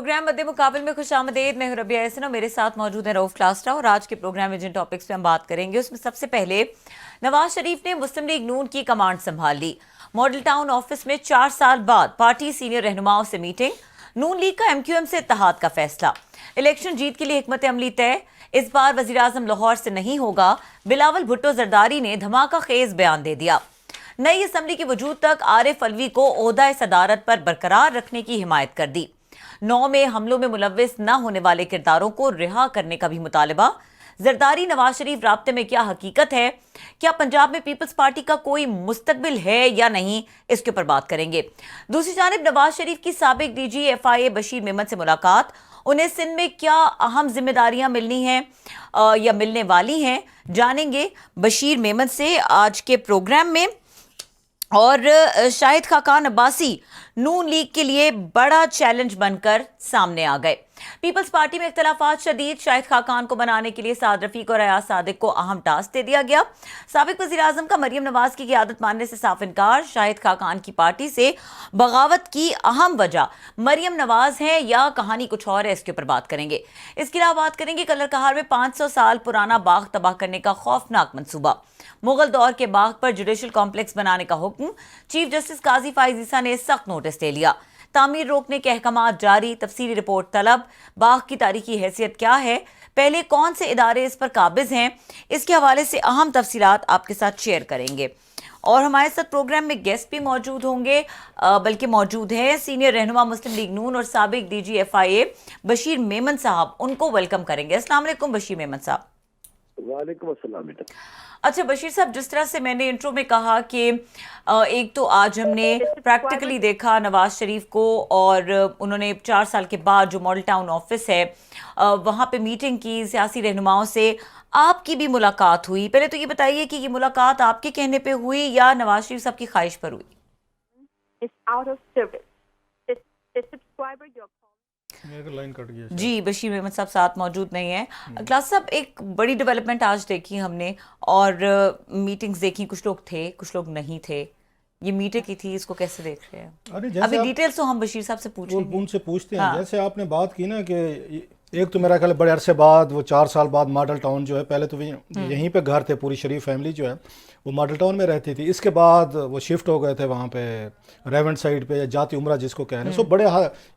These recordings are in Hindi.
प्रोग्राम मध्य मुकाबले में खुशामदीद। मैं हूं रबिया एहसन और मेरे साथ मौजूद है रऊफ क्लास्ट्रा। और आज के प्रोग्राम में जिन टॉपिक्स पे हम बात करेंगे उसमें सबसे पहले नवाज शरीफ ने मुस्लिम लीग नून की कमांड संभाल ली। मॉडल टाउन ऑफिस में 4 साल बाद पार्टी सीनियर रहनुमाओं से मीटिंग। नून लीग का एमक्यूएम से इत्तेहाद का फैसला। इलेक्शन जीत के लिए हिकमत अमली तय। इस बार वजीर आजम लाहौर से नहीं होगा। बिलावल भुट्टो जरदारी ने धमाका खेज बयान दे दिया। नई असम्बली के वजूद तक आरिफ अलवी को ओहदा सदारत पर बरकरार रखने की हिमायत कर दी। 9 में हमलों में मुलव्विस न होने वाले किरदारों को रिहा करने का भी मुतालबा। जरदारी नवाज शरीफ राब्ते में क्या हकीकत है, क्या पंजाब में पीपल्स पार्टी का कोई मुस्तकबिल है या नहीं, इसके ऊपर बात करेंगे। दूसरी जानिब नवाज शरीफ की साबिक डीजी एफआईए बशीर मेमन से मुलाकात। उन्हें सिंध में क्या अहम जिम्मेदारियां मिलनी हैं या मिलने वाली हैं, जानेंगे बशीर मेमन से आज के प्रोग्राम में। और शाहिद खाकान अब्बासी नून लीग के लिए बड़ा चैलेंज बनकर सामने आ गए। पीपल्स पार्टी में इख्तलाफात शदीद। शाहिद खाकान को बनाने के लिए साद रफीक और अयाज सादिक को अहम टास्क दे दिया गया। साबिक वजीर आजम का मरियम नवाज की क़ियादत मानने से साफ इनकार। शाहिद खाकान की पार्टी से बगावत की अहम वजह मरियम नवाज है या कहानी कुछ और है, इसके ऊपर बात करेंगे। इसके अलावा बात करेंगे कलर कहार में 500 साल पुराना बाग तबाह करने का खौफनाक मंसूबा। मुगल दौर के बाग पर जुडिशल कॉम्प्लेक्स बनाने का हुक्म। चीफ जस्टिस काजी फाइज ईसा ने सख्त नोटिस ले लिया। तामीर रोकने के अहकाम जारी। तफसीली रिपोर्ट तलब। बाग की तारीखी हैसियत क्या है, पहले कौन से इदारे इस पर काबिज हैं, इसके हवाले से अहम तफसीलात आपके साथ शेयर करेंगे। और हमारे साथ प्रोग्राम में गेस्ट भी मौजूद होंगे, बल्कि मौजूद है सीनियर रहनुमा मुस्लिम लीग नून और साबिक डीजी एफआईए बशीर मेमन साहब। उनको वेलकम करेंगे। अस्सलाम वालेकुम बशीर मेमन साहब। वालेकुम अस्सलाम बेटा। अच्छा बशीर साहब, जिस तरह से मैंने इंट्रो में कहा कि एक तो आज हमने प्रैक्टिकली देखा नवाज शरीफ को, और उन्होंने 4 साल के बाद जो मॉडल टाउन ऑफिस है वहाँ पे मीटिंग की सियासी रहनुमाओं से। आपकी भी मुलाकात हुई। पहले तो ये बताइए कि ये मुलाकात आपके कहने पे हुई या नवाज शरीफ साहब की ख्वाहिश पर हुई? लाइन कट गया जी, बशीर मेमन साहब साथ मौजूद नहीं है। क्लास साहब, एक बड़ी डेवलपमेंट आज देखी हमने और मीटिंग्स देखी। कुछ लोग थे, कुछ लोग नहीं थे। ये मीटिंग की थी, इसको कैसे देख रहे हैं? अभी डिटेल्स तो हम बशीर साहब से पूछेंगे। उनसे पूछते हैं। हाँ। जैसे आपने बात की ना कि एक तो मेरा ख्याल बड़े अरसे बाद वो 4 साल बाद मॉडल टाउन जो है, पहले तो यहीं पे घर थे, पूरी शरीफ फैमिली जो है वो मॉडल टाउन में रहती थी। इसके बाद वो शिफ्ट हो गए थे वहाँ पे रेवेंट साइड पे, या जाती उमरा जिसको कह रहे हैं। सो बड़े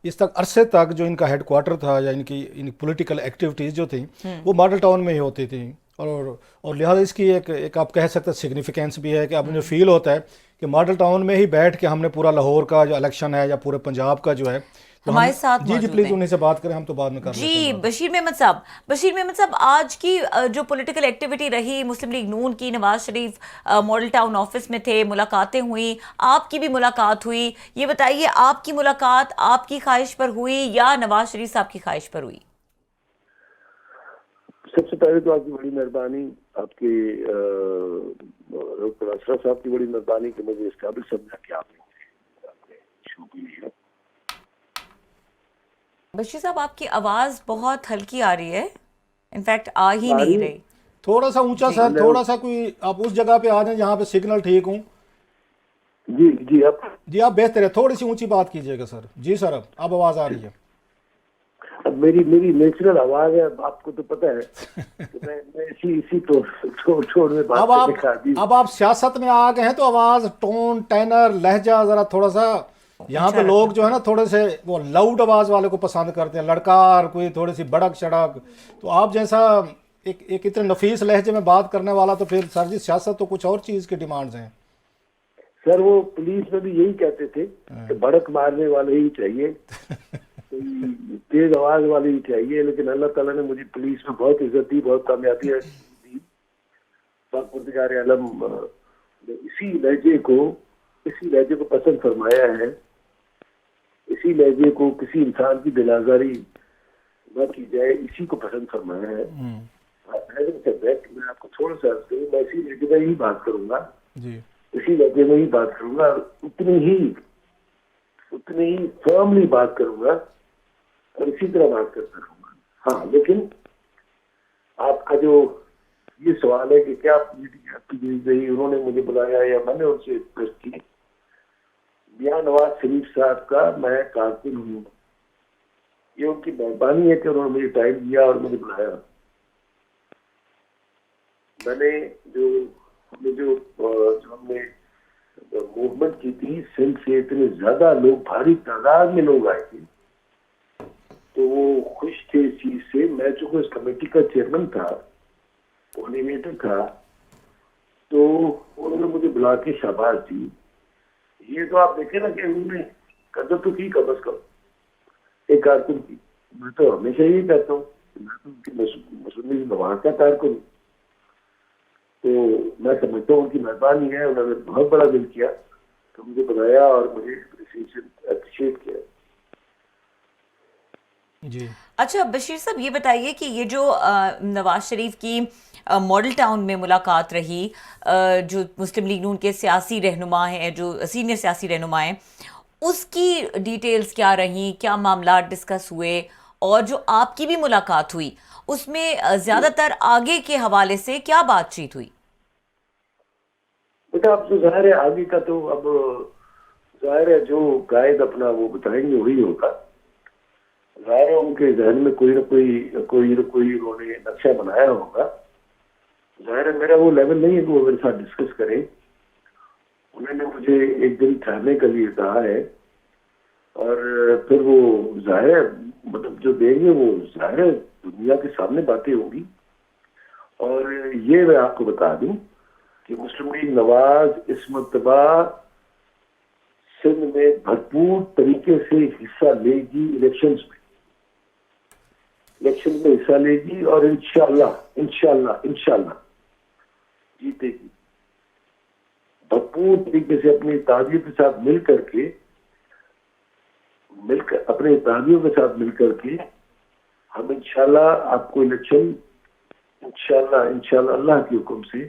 इस तक अरसे तक जो इनका हेडक्वार्टर था या इन पॉलिटिकल एक्टिविटीज़ जो थी वो मॉडल टाउन में ही होती थी। और लिहाजा इसकी एक आप कह सकते हैं सिग्निफिकेंस भी है कि अब मुझे फील होता है कि मॉडल टाउन में ही बैठ के हमने पूरा लाहौर का जो इलेक्शन है या पूरे पंजाब का जो है तो हमारे साथ जी प्लीज उन्हीं से बात करें। हम तो बाद में कर जी बशीर मेमन साहब, आज की जो पॉलिटिकल एक्टिविटी रही मुस्लिम लीग नून की, Nawaz Sharif model town office में थे, मुलाकातें हुई, आपकी भी मुलाकात हुई। ये बताइए, आपकी मुलाकात आपकी ख्वाहिश पर हुई या नवाज शरीफ साहब की ख्वाहिश पर हुई? सबसे पहले तो आपकी बड़ी मेहरबानी, आपके अशरफ साहब की बड़ी मेहरबानी कि मुझे इस काबिल समझा कि आपने शो के लिए। बशीर साहब, आपकी आवाज बहुत हल्की आ रही है, इनफैक्ट आ ही नहीं रही। थोड़ा सा ऊंचा सर, थोड़ा सा कोई आप उस जगह पे आ जाए जहाँ पे सिग्नल ठीक हूँ। जी आप बेहतर है, थोड़ी सी ऊंची बात कीजिएगा सर। जी सर, अब आवाज आ रही है। अब मेरी नेचुरल आवाज है, आपको तो पता है कि मैं इसी तो छोड़ में बात अब आप सियासत में आ गए हैं तो आवाज, टोन, टेनर, लहजा जरा थोड़ा सा यहाँ पे लोग जो है ना थोड़े से वो लाउड आवाज वाले को पसंद करते हैं, लड़कार, कोई थोड़ी सी बड़क चड़क। तो आप जैसा एक इतने नफीस लहजे में बात करने वाला, तो फिर सर जी सियासत तो कुछ और चीज की डिमांड्स हैं। सर वो पुलिस में भी यही कहते थे कि भड़क मारने वाले ही चाहिए, तेज आवाज वाले ही चाहिए। लेकिन अल्लाह ताला ने मुझे पुलिस में बहुत इज्जत दी, बहुत कामयाबी दी। परवरदिगार आलम इसी लहजे को पसंद फरमाया है। इसी लहजे को किसी इंसान की दिलाजारी न की जाए, इसी को पसंद फरमाया है। मैं आपको थोड़ा सा मैं इसी लहजे में ही बात करूंगा जी, इसी लहजे में ही बात करूंगा, उतनी ही फर्मली बात करूंगा और इसी तरह बात करता रहूंगा। हाँ, लेकिन आपका जो ये सवाल है कि क्या मीटिंग आपकी दी गई, उन्होंने मुझे बुलाया या मैंने उनसे रिक्वेस्ट की। मियां नवाज शरीफ साहब का मैं कातिल हूँ, ये उनकी मेहरबानी है कि उन्होंने मुझे टाइम दिया और मुझे बुलाया। मैंने जो हमने मूवमेंट की थी, सिंध से इतने ज्यादा लोग, भारी तादाद में लोग आए थे, तो वो खुश थे इस चीज से। मैं चूंकि उस कमेटी का चेयरमैन था, कोऑर्डिनेटर था, तो उन्होंने मुझे बुला के शाबाश दी। ये तो आप देखे ना कि उन्होंने कदर तो की कम अज कम एक कारकुन की। मैं तो हमेशा यही कहता हूँ, मैं तो उनकी मुस्लिम नवाज का कारकुन, तो मैं समझता हूँ उनकी मेहरबानी है। उन्होंने बहुत बड़ा दिल किया तो मुझे बुलाया और मुझे अप्रिशिएट किया। जी। अच्छा बशीर साहब, ये बताइए कि ये जो नवाज शरीफ की मॉडल टाउन में मुलाकात रही, जो मुस्लिम लीग नून के सियासी रहनुमा हैं, जो सीनियर सियासी रहनुमा हैं, उसकी डिटेल्स क्या रही, क्या मामला डिस्कस हुए, और जो आपकी भी मुलाकात हुई उसमें ज्यादातर आगे के हवाले से क्या बातचीत हुई? बेटा अब तो जाहिर है आगे का तो अब जाहिर है जो कायद अपना वो बताएंगे वही होगा। जाहिर है उनके जहन में कोई ना कोई उन्होंने नक्शा बनाया होगा। जाहिर है मेरा वो लेवल नहीं है कि वो मेरे साथ डिस्कस करें। उन्होंने मुझे एक दिन ठहरने के लिए कहा है और फिर वो जाहिर है मतलब जो देंगे वो जाहिर है दुनिया के सामने बातें होंगी। और ये मैं आपको बता दूं कि मुस्लिम लीग नवाज इस मरतबा सिंध में भरपूर तरीके से हिस्सा लेगी, इलेक्शन में हिस्सा लेगी और इंशाल्लाह जीतेगी। भरपूर तरीके से अपनी इत्तेहादियों के साथ अपने इत्तेहादियों के साथ मिलकर के हम इंशाल्लाह आपको इलेक्शन इंशाल्लाह अल्लाह के हुक्म से,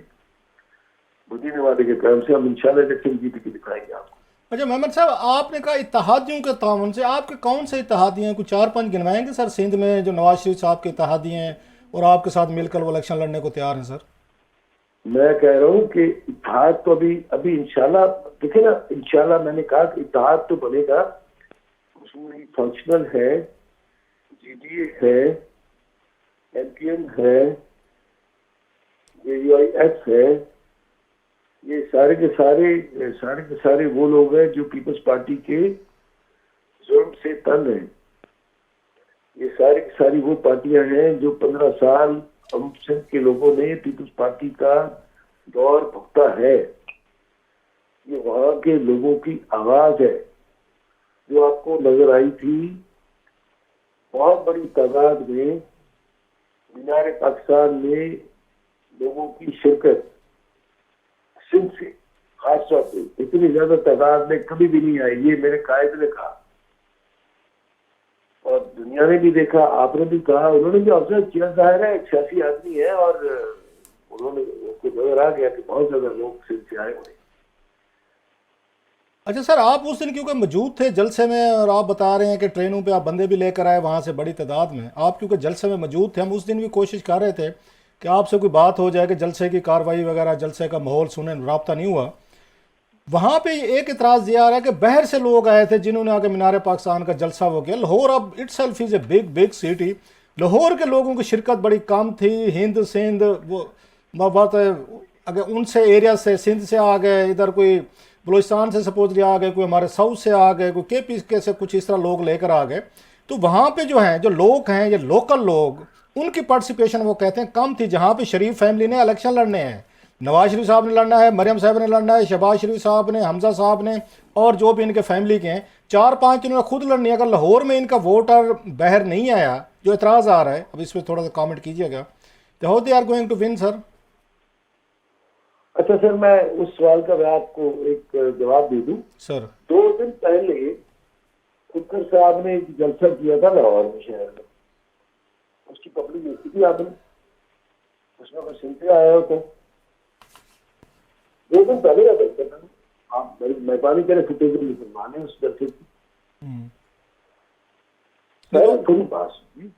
मदीने वाले के काम से हम इंशाल्लाह इलेक्शन जीत के दिखाएंगे आपको। अच्छा मोहम्मद साहब, आपने कहा इत्तेहादियों के ताउन से, आपके कौन से इत्तेहादी हैं? कुछ 4-5 गिनवाएंगे सर सिंध में जो नवाज शरीफ साहब के इत्तेहादी हैं और आपके साथ मिलकर वो इलेक्शन लड़ने को तैयार हैं सर? मैं कह रहा हूँ कि इत्तेहाद तो अभी इंशाल्लाह देखे ना, इंशाल्लाह मैंने कहा कि इत्तेहाद तो बनेगा। उसमें फंक्शनल है, जीडीए है, एमपीएम है, यूआईएफ है, ये सारे के सारे वो लोग हैं जो पीपल्स पार्टी के जुर्म से तंग हैं। ये सारी की सारी वो पार्टियां हैं जो 15 साल हम सिंध के लोगों ने पीपल्स पार्टी का दौर भुगता है। ये वहां के लोगों की आवाज है जो आपको नजर आई थी बहुत बड़ी तादाद में मीनार पाकिस्तान में लोगों की शिरकत सिंध से खासतौर पे इतनी ज्यादा तादाद में कभी भी नहीं आई। ये मेरे कायद ने कहा और दुनिया ने भी देखा, आपने भी कहा, उन्होंने भी ऑब्जर्व किया। जाहिर है एक सियासी आदमी है और उन्होंने उनको नजर आ गया कि बहुत ज्यादा लोग सिंध से आए हुए। अच्छा सर, आप उस दिन क्योंकि मौजूद थे जलसे में और आप बता रहे हैं कि ट्रेनों पे आप बंदे भी लेकर आए वहाँ से बड़ी तादाद में, आप क्योंकि जलसे में मौजूद थे, हम उस दिन भी कोशिश कर रहे थे कि आपसे कोई बात हो जाए कि जलसे की कार्रवाई वगैरह, जलसे का माहौल सुने, रब्ता नहीं हुआ। वहाँ पे एक इतराज़ ये आ रहा है कि बाहर से लोग आए थे जिन्होंने आके मीनार पाकिस्तान का जलसा वो किया। लाहौर अब itself is a big city. Lahore के लोगों की शिरकत बड़ी कम थी। हिंद सिंध वो बात है, अगर उनसे एरिया से सिंध से आ गए, इधर कोई बलूचिस्तान से सपोजली आ गए, कोई हमारे साउथ से आ गए, कोई केपी के से कुछ इस तरह लोग लेकर आ गए। तो वहाँ पे जो हैं, जो लोग हैं, ये लोकल लोग, उनकी पार्टिसिपेशन वो कहते हैं कम थी। जहाँ पे शरीफ फैमिली ने इलेक्शन लड़ने हैं, नवाज शरीफ साहब ने लड़ना है, मरियम साहब ने लड़ना है, शहबाज शरीफ साहब ने, हमजा साहब ने, और जो भी इनके फैमिली के हैं 4-5 इन्होंने खुद लड़नी है। अगर लाहौर में इनका वोटर बाहर नहीं आया, जो एतराज़ आ रहा है, अब इस पर थोड़ा सा कमेंट कीजिएगा। तो how they are going to win sir? अच्छा सर, मैं उस सवाल का मैं आपको एक जवाब दे दूं सर 2 दिन पहले खुदकर साहब ने एक जलसा किया था लाहौर में, शहर में। उसकी पब्लिक देखी थी आपने? उसमें कोई सुनते आया हो तो 2 दिन पहले का जलसा था। आप बड़ी मेहरबानी करें, फुटेज मुसलमान है उस जलसे की। थोड़ी बात सुनिए,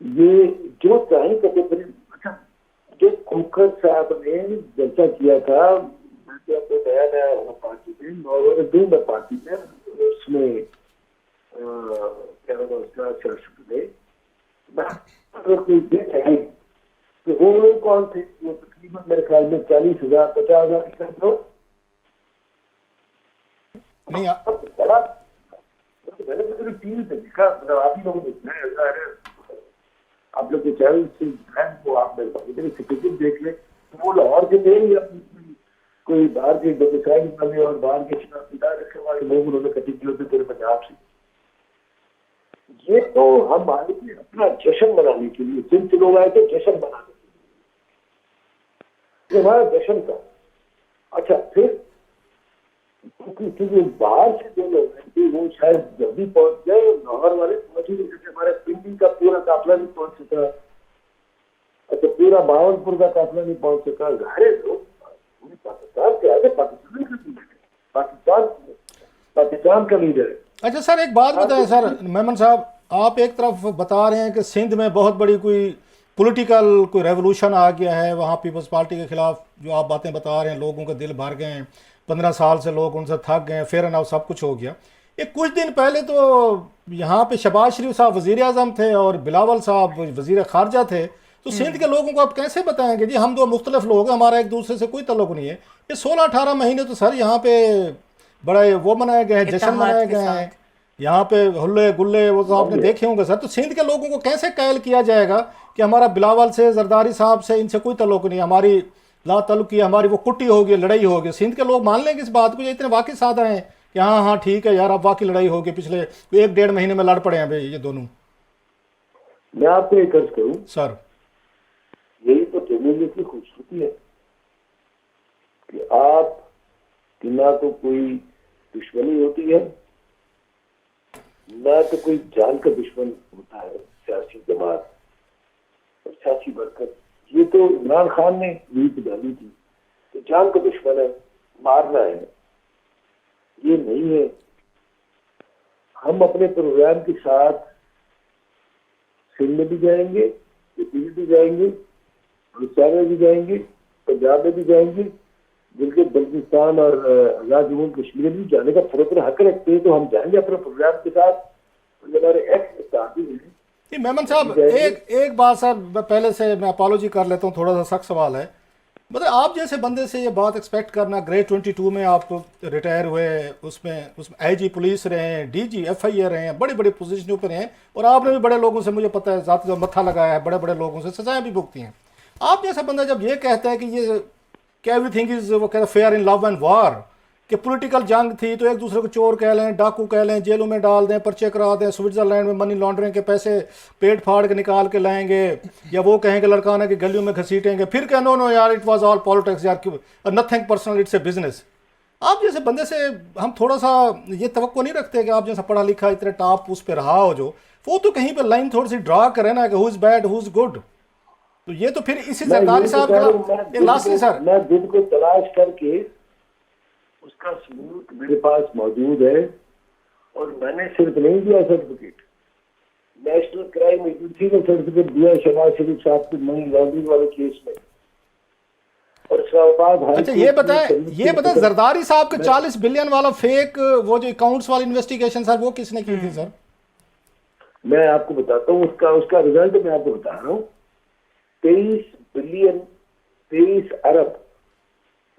ये जो चाहे कहते। अच्छा, जो खोखर साहब ने जलसा किया था, मैं तो आपको नया पार्टी में, नॉर्वे में पार्टी में, उसमें क्या होगा उसका सियासत में, अगर कोई देख है तो वो लोग कौन थे, वो तकरीबन मेरे ख्याल में 40,000 50,000 के लोग नहीं बड़ा। तो मैंने तो टीवी पे देखा, मतलब आप ही लोगों ने देखना है, अगर आप लोग के चैनल से वो आप टिकट देख ले, तो वो लाहौर के थे या कोई बाहर के डोमिसाइल वाले और बाहर के शिनाख्ता रखे वाले लोग उन्होंने कटिंग किए थे पूरे पंजाब से। ये तो हम आए थे अपना जश्न मनाने के लिए, सिंध से लोग आए थे जश्न मनाने के लिए, ये हमारा जश्न था। अच्छा, फिर क्योंकि बाहर से जो लोग हैं वो शायद जल्दी पहुंच गए, लाहौर वाले पहुंच ही नहीं सके, हमारे पिंडी का पूरा काफिला नहीं पहुंच सका, अच्छा पूरा बावनपुर का काफिला नहीं पहुंच सका। सारे लोग पाकिस्तान के आगे पाकिस्तान का लीडर है। अच्छा सर, एक बात बताएं सर, मेमन साहब, आप एक तरफ बता रहे हैं कि सिंध में बहुत बड़ी कोई पॉलिटिकल कोई रेवोल्यूशन आ गया है, वहाँ पीपल्स पार्टी के खिलाफ जो आप बातें बता रहे हैं, लोगों के दिल भर गए हैं, 15 साल से लोग उनसे थक गए, फेयर एंड सब कुछ हो गया। ये कुछ दिन पहले तो यहाँ पे शहबाज शरीफ साहब वजीर आजम थे और बिलावल साहब वजीर खारजा थे, तो सिंध के लोगों को आप कैसे बताएंगे जी हम दो मुख्तलिफ लोग हैं, हमारा एक दूसरे से कोई ताल्लुक नहीं है। ये 16-18 महीने तो सर यहाँ पे बड़ा वो मनाए गए हैं, जश्न मनाए गए हैं, यहाँ पे हुल्ले गुल्ले वो तो आपने देखे होंगे सर। तो सिंध के लोगों को कैसे कायल किया जाएगा कि हमारा बिलावल से, जरदारी साहब से, इनसे कोई ताल्लुक नहीं, हमारी ला ताल्लुकी, हमारी वो कुट्टी होगी, लड़ाई होगी। सिंध के लोग मान लेंगे इस बात को, ये इतने वाकई सादा हैं कि हाँ हाँ ठीक है यार, अब वाकई लड़ाई होगी, पिछले 1-1.5 महीने में लड़ पड़े हैं भाई ये दोनों। मैं आपको एक अर्ज करूं सर, यही तो जमहूरियत की खूबसूरती है कि आप कि ना तो कोई दुश्मनी होती है, ना तो कोई जान का दुश्मन होता है, सियासी जमात और सियासी बरकत। ये तो इमरान खान ने नीति डाली थी तो जान का दुश्मन है, मारना है, ये नहीं है। हम अपने प्रोग्राम के साथ सिंध में भी जाएंगे, यूपी भी जाएंगे, हिंदुस्तान में भी जाएंगे, पंजाब में भी जाएंगे, जिनके बल्किस्तान और आजाद जम्मू कश्मीर में भी जाने का पूरा हक रखते हैं, तो हम जाएंगे अपने प्रोग्राम के साथ। हमारे एक्ट हैं। मेमन साहब, एक बात सर, पहले से मैं अपॉलोजी कर लेता हूँ, थोड़ा सा सख्त सवाल है। मतलब आप जैसे बंदे से ये बात एक्सपेक्ट करना, ग्रेड 22 में आप रिटायर हुए, उसमें आईजी पुलिस रहे हैं, डीजी FIA रहे हैं, बड़ी बड़ी पोजीशनों पर हैं, और आपने भी बड़े लोगों से, मुझे पता है, ज़ाती जो मत्था लगाया है, बड़े बड़े लोगों से सजाएं भी भुगती हैं। आप जैसा बंदा जब ये कहता है कि ये एवरीथिंग इज, वो कहता है फेयर इन लव एंड वार, कि पॉलिटिकल जंग थी तो एक दूसरे को चोर कह लें, डाकू कह लें, जेलों में डाल दें, पर्चे करा दें, स्विट्जरलैंड में मनी लॉन्ड्रिंग के पैसे पेट फाड़ के निकाल के लाएंगे, या वो कहेंगे लड़काना की गलियों में घसीटेंगे, फिर कह नो यार इट वाज ऑल पॉलिटिक्स यार, nothing personal, it's a business. आप जैसे बंदे से हम थोड़ा सा ये तवक्को नहीं रखते कि आप जैसा पढ़ा लिखा इतने टॉप उस पर रहा हो, जो वो तो कहीं पर लाइन थोड़ी सी ड्रा करे ना कि who is bad who is good. तो ये तो फिर इसी जरदारी साहब का लास्टली सर, मैं दिन को तलाश करके उसका सबूत मेरे पास मौजूद है, और मैंने सिर्फ नहीं दिया सर्टिफिकेट, नेशनल क्राइम एजेंसी ने सर्टिफिकेट दिया शहबाज शरीफ साहब के मनी लॉन्ड्रिंग वाले केस में। और इस्लामाबाद, अच्छा ये बताएं जरदारी साहब के 40 बिलियन वाला फेक वो जो अकाउंट्स वाली इन्वेस्टिगेशन सर, वो किसने की थी सर? मैं आपको बताता हूँ, उसका रिजल्ट मैं आपको बता रहा हूँ। 23 अरब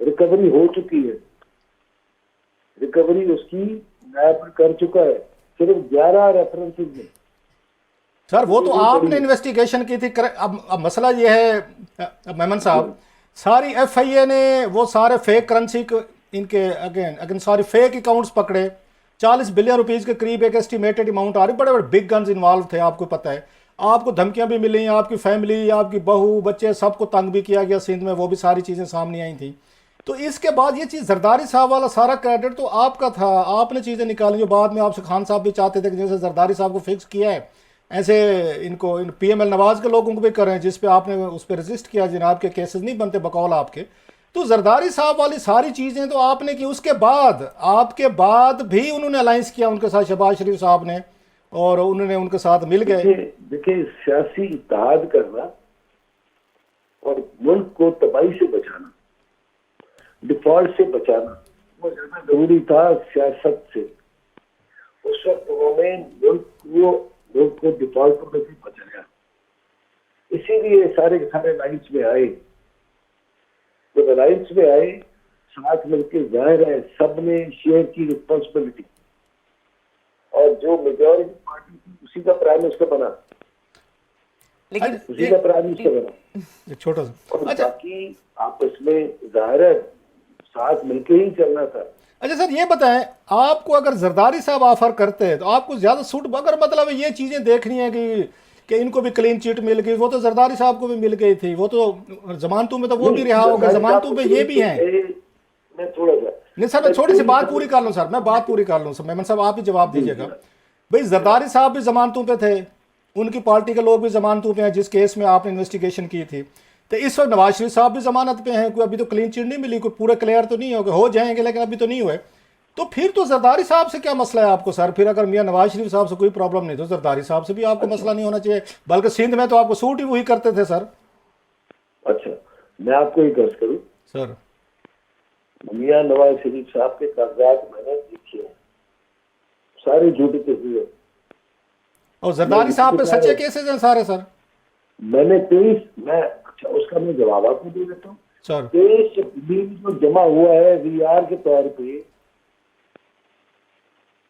रिकवरी हो चुकी है, रिकवरी उसकी नायब कर चुका है, सिर्फ 11 रेफरेंसेस में। सर वो तो आपने इन्वेस्टिगेशन की थी। अब मसला ये है मेमन साहब, सारी FIA ने वो सारे फेक करेंसी इनके अगेन सारे फेक अकाउंट्स पकड़े, 40 बिलियन रुपीज़ के करीब एक एस्टिमेटेड अमाउंट आ रही, बड़े बड़े बिग गन्स इन्वॉल्व थे, आपको पता है, आपको धमकियां भी मिली, आपकी फैमिली, आपकी बहू बच्चे सबको तंग भी किया गया सिंध में, वो भी सारी चीज़ें सामने आई थी। तो इसके बाद ये चीज़ जरदारी साहब वाला सारा क्रेडिट तो आपका था, आपने चीज़ें निकाली जो बाद में आपसे खान साहब भी चाहते थे कि जैसे जरदारी साहब को फिक्स किया है ऐसे इनको PML नवाज के लोगों को भी करें, जिस पे आपने उस पर रजिस्ट किया, जनाब के केसेस नहीं बनते बकौल आपके। तो जरदारी साहब वाली सारी चीज़ें तो आपने की, उसके बाद आपके बाद भी उन्होंने अलायंस किया उनके साथ, शहबाज शरीफ साहब ने, और उन्होंने उनके साथ मिल गए। देखिए सियासी इत्तेहाद करना और मुल्क को तबाही से बचाना, डिफॉल्ट से बचाना, वो ज्यादा जरूरी था सियासत से। उस वक्त उन्होंने मुल्क को लोग को डिफॉल्ट होने से बचा गया। इसीलिए सारे के सारे अलायंस में आए। जब अलायंस में आए, साथ मिलकर जाहिर है सबने शेयर की रिस्पॉन्सिबिलिटी, और जो मेजॉरिटी पार्टी थी उसी का प्राइम मिनिस्टर बना, लेकिन उसी का प्राइम मिनिस्टर बना। एक छोटा सा और बाकी आपस में जाहिर है साथ मिलकर ही चलना था। अच्छा सर, ये बताएं, आपको अगर जरदारी साहब ऑफर करते हैं तो आपको ज्यादा सूट, अगर मतलब ये चीजें देखनी है कि इनको भी क्लीन चिट मिल गई, वो तो जरदारी साहब को भी मिल गई थी, वो तो जमानतों में तो वो भी रिहा हो गए, जमानतों में ये भी हैं। मैं थोड़ा सा नहीं सर, मैं छोटी सी बात पूरी कर लूँ सर, मैं बात पूरी कर लूँ सर, मेमन साहब आप ही जवाब दीजिएगा। भाई जरदारी साहब भी जमानतों पे थे, उनकी पार्टी के लोग भी जमानतों पे हैं जिस केस में आपने इन्वेस्टिगेशन की थी, तो इस वक्त नवाज शरीफ साहब भी जमानत पे हैं, कोई अभी तो क्लीन चिट नहीं मिली, कोई पूरे क्लियर तो नहीं हो जाएंगे लेकिन अभी तो नहीं हुए। तो फिर तो जरदारी साहब से क्या मसला है आपको सर? फिर अगर मियां नवाज शरीफ साहब से कोई प्रॉब्लम नहीं तो जरदारी साहब से भी आपको मसला नहीं होना चाहिए, बल्कि सिंध में तो आपको सूट ही वही करते थे सर। अच्छा, मैं आपको एक अर्ज करूं सर, मियां नवाज शरीफ साहब के कागजात मैंने देखे हैं, सारे झूठे के हुए, और जरदारी साहब पे सच्चे केसेस हैं सारे सर। मैंने 23 मैं अच्छा उसका मैं जवाब आपको दे देता हूँ सर 23 बिल जो जमा हुआ है वीआर के तौर पे,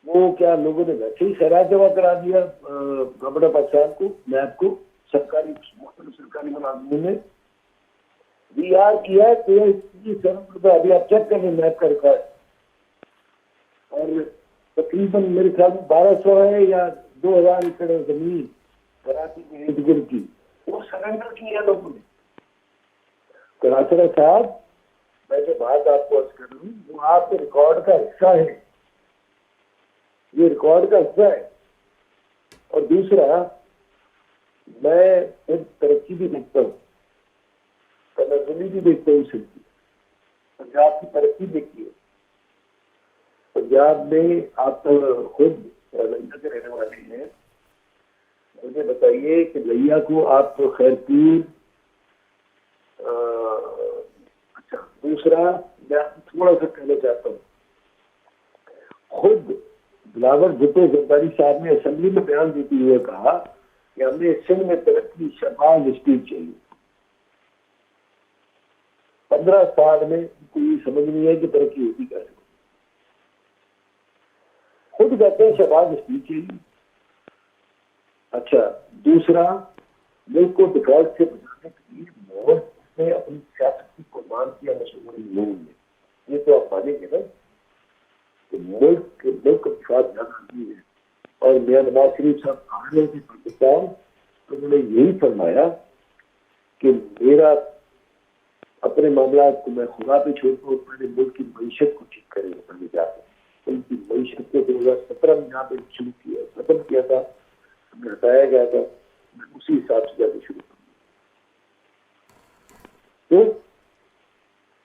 वो क्या लोगों ने वैसे ही शराब जमा करा दिया गवर्नमेंट ऑफ पाकिस्तान को, नैब को, सरकारी मुलाजिमों ने वीआर किया है 23 करोड़ रुपए। अभी आप चेक कर लें नैब का रिकॉर्ड, और तकरीबन मेरे ख्याल में 1200 है या 2000 एकड़ जमीन कराची के इर्द गिर्द की, वो सरेंडर की है लोगों ने। कराचरा साहब, मैं जो बात आपको अर्ज कर रही हूँ वो आपके रिकॉर्ड का हिस्सा है, ये रिकॉर्ड का हिस्सा है। और दूसरा, मैं एक तरक्की भी देखता हूँ, तनज़्ज़ुली भी देखता हूँ, सिर्फ पंजाब की तरक्की देखी है। पंजाब में आप खुद लैया के रहने वाले हैं, मुझे बताइए कि लैया को आप तो खैरपुर, अच्छा दूसरा मैं थोड़ा सा कहना चाहता हूँ, खुद बिलावल भुट्टो जरदारी साहब ने असेंबली में बयान देते हुए कहा कि हमें सिंध में तरक्की शहबाज स्पीड चाहिए। 15 साल में कोई समझ नहीं है कि तरक्की होती कैसे। खुद कहते हैं शहबाज स्पीड चाहिए। अच्छा दूसरा, मुल्क को डिफॉल्ट से बचाने के लिए मोहर ने अपनी सियासत की कुर्बान किया मशहूर लोगों ने, ये तो आप मानेंगे ना कि मुल्क का विकास ज्यादा नहीं है। और मियां नवाज शरीफ साहब आ रहे थे पाकिस्तान, तो उन्होंने यही फरमाया कि मेरा अपने मामला को मैं खुदा पे छोड़ता हूँ, पहले मुल्क की मईशत को ठीक करेंगे पहले जाकर। उनकी मईशत को 2017 में यहाँ पे शुरू किया, खत्म किया था, हमें हटाया गया था, मैं उसी हिसाब से जाकर शुरू करूँगा। तो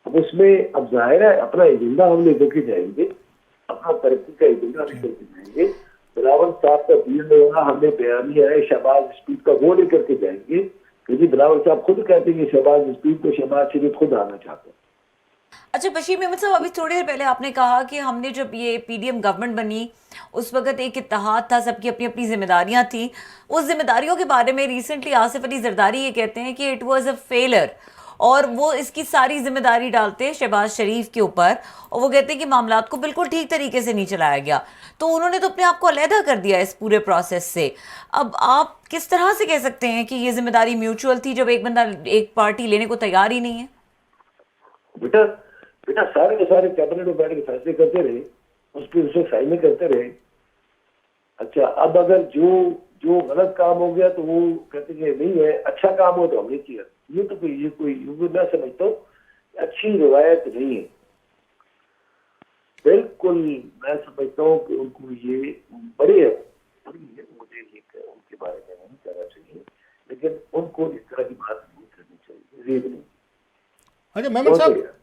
अब उसमें अब जाहिर है अपना एजेंडा हम लेकर के जाएंगे, अपना तरक्की का एजेंडा लेकर के जाएंगे। बिलावल साहब का डील होगा, हमने बयानिया है शहबाज स्पीड का, वो लेकर के जाएंगे, क्योंकि बिलावल साहब खुद कहते हैं कि शहबाज स्पीड को शहबाज शरीफ खुद आना चाहते हैं। अच्छा बशीर अहमद साहब, अभी थोड़ी देर पहले आपने कहा कि हमने जब ये पीडीएम गवर्नमेंट बनी उस वक्त एक इत्तेहाद था, सबकी अपनी अपनी जिम्मेदारियां थी। उस जिम्मेदारियों के बारे में रिसेंटली आसिफ अली जरदारी ये कहते हैं कि इट वाज अ फेलियर, और वो इसकी सारी जिम्मेदारी डालते हैं शहबाज शरीफ के ऊपर, और वो कहते हैं कि मामलात को बिल्कुल ठीक तरीके से नहीं चलाया गया। तो उन्होंने तो अपने आप को अलहदा कर दिया इस पूरे प्रोसेस से। अब आप किस तरह से कह सकते हैं कि ये जिम्मेदारी म्यूचुअल थी जब एक बंदा एक पार्टी लेने को तैयार ही नहीं है? बेटा सारे के सारे कैबिनेट में बैठ के फैसले करते रहे, उसके उसमें साइने करते रहे। अच्छा अब अगर जो गलत काम हो गया तो वो कहते हैं नहीं है, अच्छा काम हो तो हमने किया, ये तो कोई मैं समझता हूँ अच्छी रिवायत नहीं है। बिल्कुल मैं समझता हूँ कि उनको ये बड़ी है, मुझे ये उनके बारे में नहीं कहना चाहिए, लेकिन उनको इस तरह की बात नहीं करनी चाहिए, रेब नहीं। अच्छा मेमन साहब,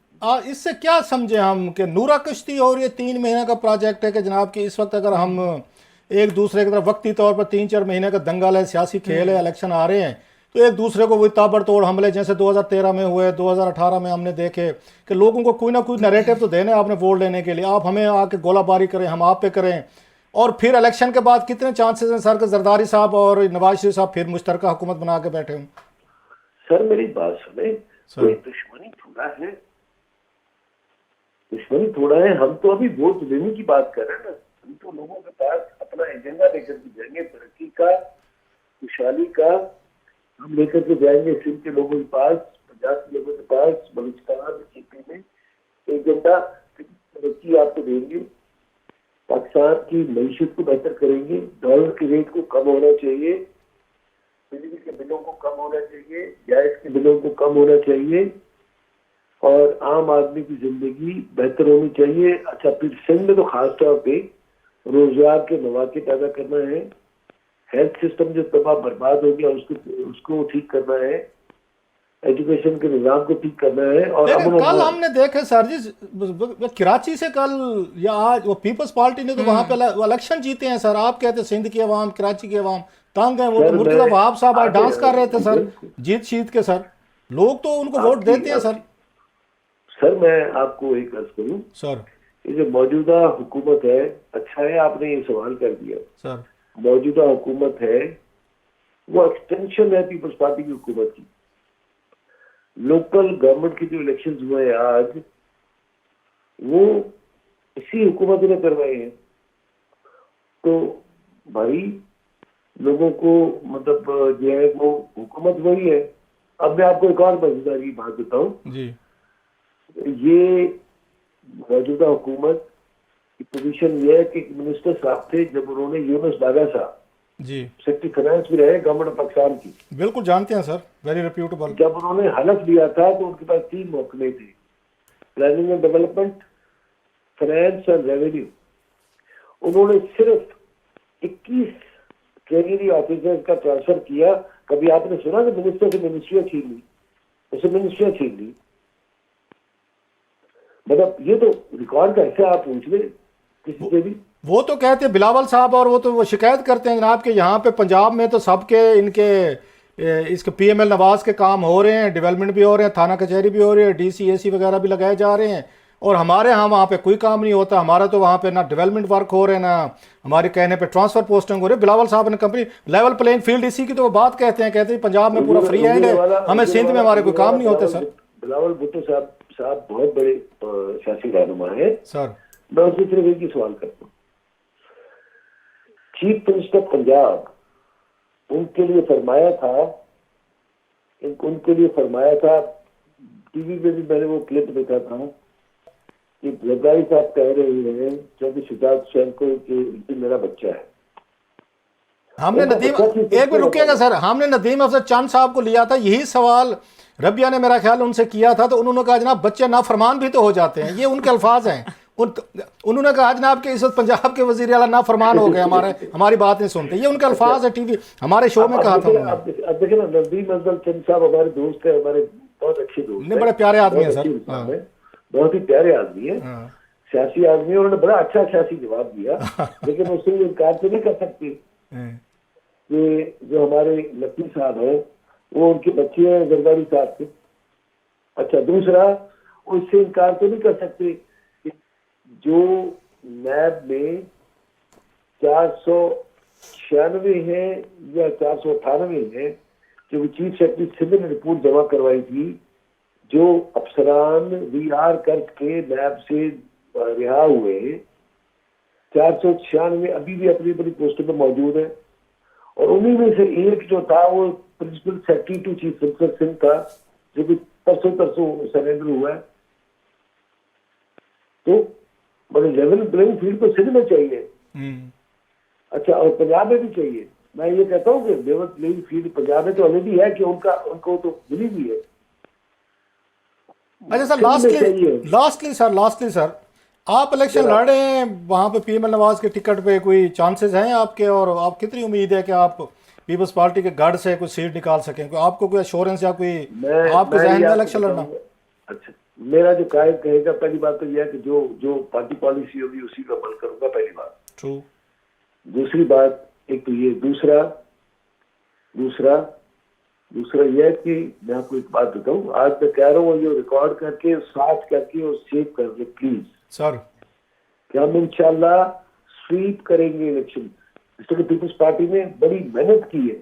इससे क्या समझे हम कि नूरा कश्ती और ये 3 महीने का प्रोजेक्ट है कि जनाब कि इस वक्त अगर हम एक दूसरे की तरफ वक्ती तौर पर 3-4 महीने का दंगल है, सियासी खेल है, इलेक्शन आ रहे हैं, तो एक दूसरे को वही ताबड़तोड़ हमले जैसे 2013 में हुए, 2018 में हमने देखे कि लोगों को कोई ना कोई नैरेटिव तो देने आपने वोट लेने के लिए, आप हमें आके गोलाबारी करें, हम आप पे करें, और फिर इलेक्शन के बाद कितने चांसेस हैं सर कि जरदारी साहब और नवाज शरीफ साहब फिर मुश्तरका हुकूमत बना के बैठे हों? सर मेरी बात सुने, कोई दुश्मनी थोड़ा है, दुश्मनी थोड़ा है। हम तो अभी वोट लेने की बात कर रहे हैं ना। हम तो लोगों के पास अपना एजेंडा लेकर के जाएंगे, तरक्की का, खुशहाली का हम लेकर के जाएंगे सिंध के लोगों के पास, पंजाब के लोगों के पास, बलूचिस्तान यूपी में एजेंडा तरक्की आपको देंगे, पाकिस्तान की मईशत को बेहतर करेंगे, डॉलर के रेट को कम होना चाहिए, बिजली के बिलों को कम होना चाहिए, गैस के बिलों को कम होना चाहिए और आम आदमी की जिंदगी बेहतर होनी चाहिए। अच्छा, फिर सिंध में तो खास तौर पे रोजगार के मौके पैदा करना है, हेल्थ सिस्टम जो तबाह बर्बाद हो गया उसको ठीक करना है, एजुकेशन के निजाम को ठीक करना है। और लेकिन कल हमने देखे सर जी, कराची से कल या आज वो पीपल्स पार्टी ने तो वहां पे इलेक्शन जीते हैं सर। आप कहते सिंध की अवाम, कराची की अवाम तंग है। वो तो मुर्तजा वहाब साहब आज डांस कर रहे थे सर, जीत शीत के सर। लोग तो उनको वोट देते हैं सर। सर मैं आपको एक अर्ज करूं सर, ये जो मौजूदा हुकूमत है, अच्छा है आपने ये सवाल कर दिया सर। मौजूदा हुकूमत है वो एक्सटेंशन है पीपल्स पार्टी की हुकूमत की। लोकल गवर्नमेंट की जो इलेक्शंस हुए हैं आज, वो इसी हुकूमत ने करवाए हैं। तो भाई लोगों को मतलब जो है वो हुकूमत वही है। अब मैं आपको एक और मजेदार की बात बताऊं जी। ये मौजूदा हुकूमत की पोजीशन ये है कि मिनिस्टर साहब थे, जब उन्होंने यूनुस बागा साहब जी सेक्रेटरी फाइनेंस भी रहे गवर्नमेंट ऑफ पाकिस्तान की, बिल्कुल जानते हैं सर, वेरी रेप्यूटेबल। जब उन्होंने हलफ लिया था तो उनके पास 3 महकमे थे, प्लानिंग एंड डेवलपमेंट, फाइनेंस और रेवेन्यू। उन्होंने सिर्फ 21 ट्रेजरी ऑफिसर्स का ट्रांसफर किया। कभी आपने सुना कि मिनिस्टर से मिनिस्ट्रियां छीन ली, उसे मिनिस्ट्रियां छीन ली? मतलब ये तो रिकॉर्ड कैसे आप पूछ ले किसी से भी। वो तो कहते हैं बिलावल साहब, और वो शिकायत करते हैं जनाब के यहाँ पे पंजाब में तो सबके इनके इसके पीएमएल नवाज के काम हो रहे हैं, डेवलपमेंट भी हो रहे हैं, थाना कचहरी भी हो रही है, डीसी एसी वगैरह भी लगाए जा रहे हैं, और हमारे यहाँ वहाँ पे कोई काम नहीं होता। हमारा तो वहाँ पे ना डेवलपमेंट वर्क हो रहे हैं, ना हमारे कहने पे ट्रांसफर पोस्टिंग हो रही है। बिलावल साहब ने कंपनी लेवल प्लेइंग फील्ड इसी की तो वो बात कहते हैं पंजाब में पूरा फ्री हैंड है, हमें सिंध में हमारे कोई काम नहीं होते सर। बिलावल भुट्टो साहब बहुत बड़े सियासी रहनुमा है सर। मैं उससे सिर्फ एक ही सवाल करता हूँ, चीफ मिनिस्टर पंजाब उनके लिए फरमाया था, टीवी पे भी मैंने वो क्लिप देखा था कि जरदारी साहब कह रहे हैं क्योंकि शुजात हुसैन को कि मेरा बच्चा है। हमने नदीम, एक मिनट रुकिएगा सर, हमने नदीम अफजल चंद साहब को लिया था, यही सवाल रबिया ने मेरा ख्याल उनसे किया था, तो उन्होंने कहा जनाब बच्चे नाफरमान भी तो हो जाते हैं, ये उनके अल्फाज हैं। उन्होंने कहा जनाब के इस वक्त पंजाब के वजीर आला नाफरमान हो गए, हमारी बात नहीं सुनते, ये उनके अल्फाज है। टीवी हमारे शो में कहा था उन्होंने। अब देखिए ना, नदीम अफजल चंद साहब हमारे दोस्त है, हमारे बहुत अच्छे दोस्त हैं, बड़े प्यारे आदमी है सर, बहुत ही प्यारे आदमी है, सियासी आदमी है। उन्होंने बड़ा अच्छा सियासी जवाब दिया, लेकिन उससे इनकार तो नहीं कर सकते कि जो हमारे नकवी साहब है वो उनके बच्चे हैं जरदारी साहब के। अच्छा, दूसरा उससे इनकार तो नहीं कर सकते कि जो नैब में 496 है या 498 है, जो चीफ सेक्रेटरी सिंध ने रिपोर्ट जमा करवाई थी, जो अफसरान वीआर करके नैब से रिहा हुए 496 अभी भी अपनी अपनी पोस्टों पर मौजूद है, और उन्हीं में से एक जो था वो principal secretary to chief minister Singh था, जो कि परसों सरेंडर हुआ है। तो बड़े लेवल प्लेइंग फील्ड तो सिंध में चाहिए। अच्छा, और पंजाब में भी चाहिए। मैं ये कहता हूँ कि लेवल प्लेइंग फील्ड पंजाब में तो ऑलरेडी है कि उनको तो मिली भी है। अच्छा सर, लास्टली सर, आप इलेक्शन लड़ रहे हैं, वहाँ पे पीएमएल नवाज के टिकट पे कोई चांसेस हैं आपके, और आप कितनी उम्मीद है कि आप पीपल्स पार्टी के गढ़ से कोई सीट निकाल सकें? आपको कोई एश्योरेंस या कोई आपके जहन में इलेक्शन लड़ना? अच्छा, मेरा जो कायद कहेगा, पहली बात तो यह है कि जो पार्टी पॉलिसी होगी उसी का अमल करूंगा, पहली बात। ट्रू। दूसरी बात, एक तो ये, दूसरा यह है कि मैं आपको एक बात बताऊं, आज मैं कह रहा हूँ, ये रिकॉर्ड करके साथ करके और सेव कर ले प्लीज सर, कि हम इंशाल्लाह स्वीप करेंगे इलेक्शन। इसलिए पीपल्स पार्टी ने बड़ी मेहनत की है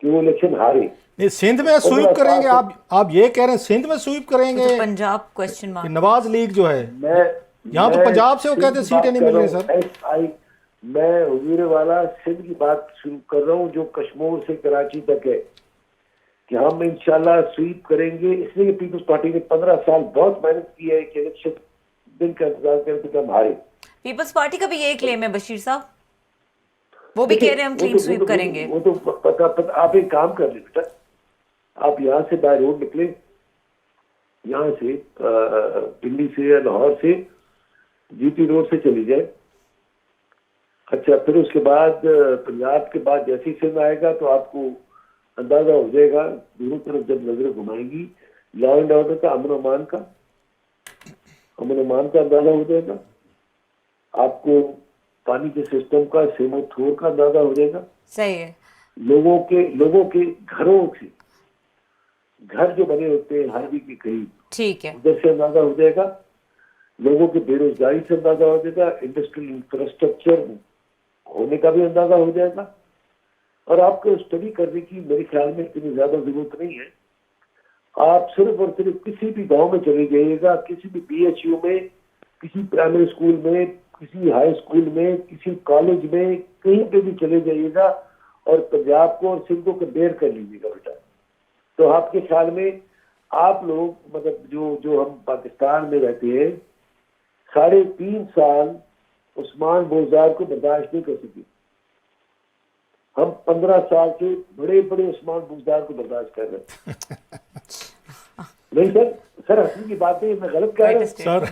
कि वो इलेक्शन हारे। नहीं, सिंध में स्वीप करेंगे, आप ये कह रहे हैं सिंध में स्वीप करेंगे? तो पंजाब क्वेश्चन कि मार्क। नवाज लीग जो है मैं यहाँ तो पंजाब से वो कहते हैं सिंध की सीटें नहीं बात मिल रही कर सर। रहा हूं, SI मैं हुजूर वाला सिंध की बात शुरू कर रहा हूँ, जो कश्मीर से कराची तक है, कि हम इंशाल्लाह स्वीप करेंगे। इसलिए पीपल्स पार्टी ने 15 साल बहुत मेहनत की है कि इलेक्शन दिन का इंतजार करके हम हारे। पीपल्स पार्टी का भी यही क्लेम है बशीर साहब, वो भी कह रहे हैं हम क्लीन स्वीप करेंगे। वो तो पता आप एक काम कर ले बेटा, आप यहाँ से बाय रोड निकले, यहाँ से दिल्ली से या लाहौर से GT रोड से चली जाए। अच्छा, फिर उसके बाद पंजाब के बाद जैसे ही सिंध आएगा तो आपको अंदाजा हो जाएगा, दोनों तरफ जब नजरें घुमाएंगी, लॉ एंड ऑर्डर का, अमन अमान का अंदाजा हो जाएगा आपको, पानी के सिस्टम का, सेमोथोर का अंदाजा हो जाएगा। सही है। लोगों के घरों से, घर जो बने होते हैं हाईवे के करीब, ठीक है, उधर से अंदाजा हो जाएगा। लोगों की बेरोजगारी से अंदाजा हो जाएगा। इंडस्ट्रियल इंफ्रास्ट्रक्चर होने का भी अंदाजा हो जाएगा। और आपको स्टडी करने की मेरे ख्याल में इतनी ज्यादा जरूरत नहीं है। आप सिर्फ और सिर्फ किसी भी गांव में चले जाइएगा, किसी भी BHU में, किसी प्राइमरी स्कूल में, किसी हाई स्कूल में, किसी कॉलेज में, कहीं पे भी चले जाइएगा और पंजाब को और सिंध को कंपेयर कर लीजिएगा बेटा। तो आपके ख्याल में आप लोग, मतलब जो हम पाकिस्तान में रहते हैं, 3.5 साल उस्मान बोजदार को बर्दाश्त नहीं कर सके। हम 15 साल के बड़े बड़े उस्मान बोजदार को बर्दाश्त कर रहे हैं। नहीं सर हंसने की बात है, मैं गलत कह रहा हूँ सर?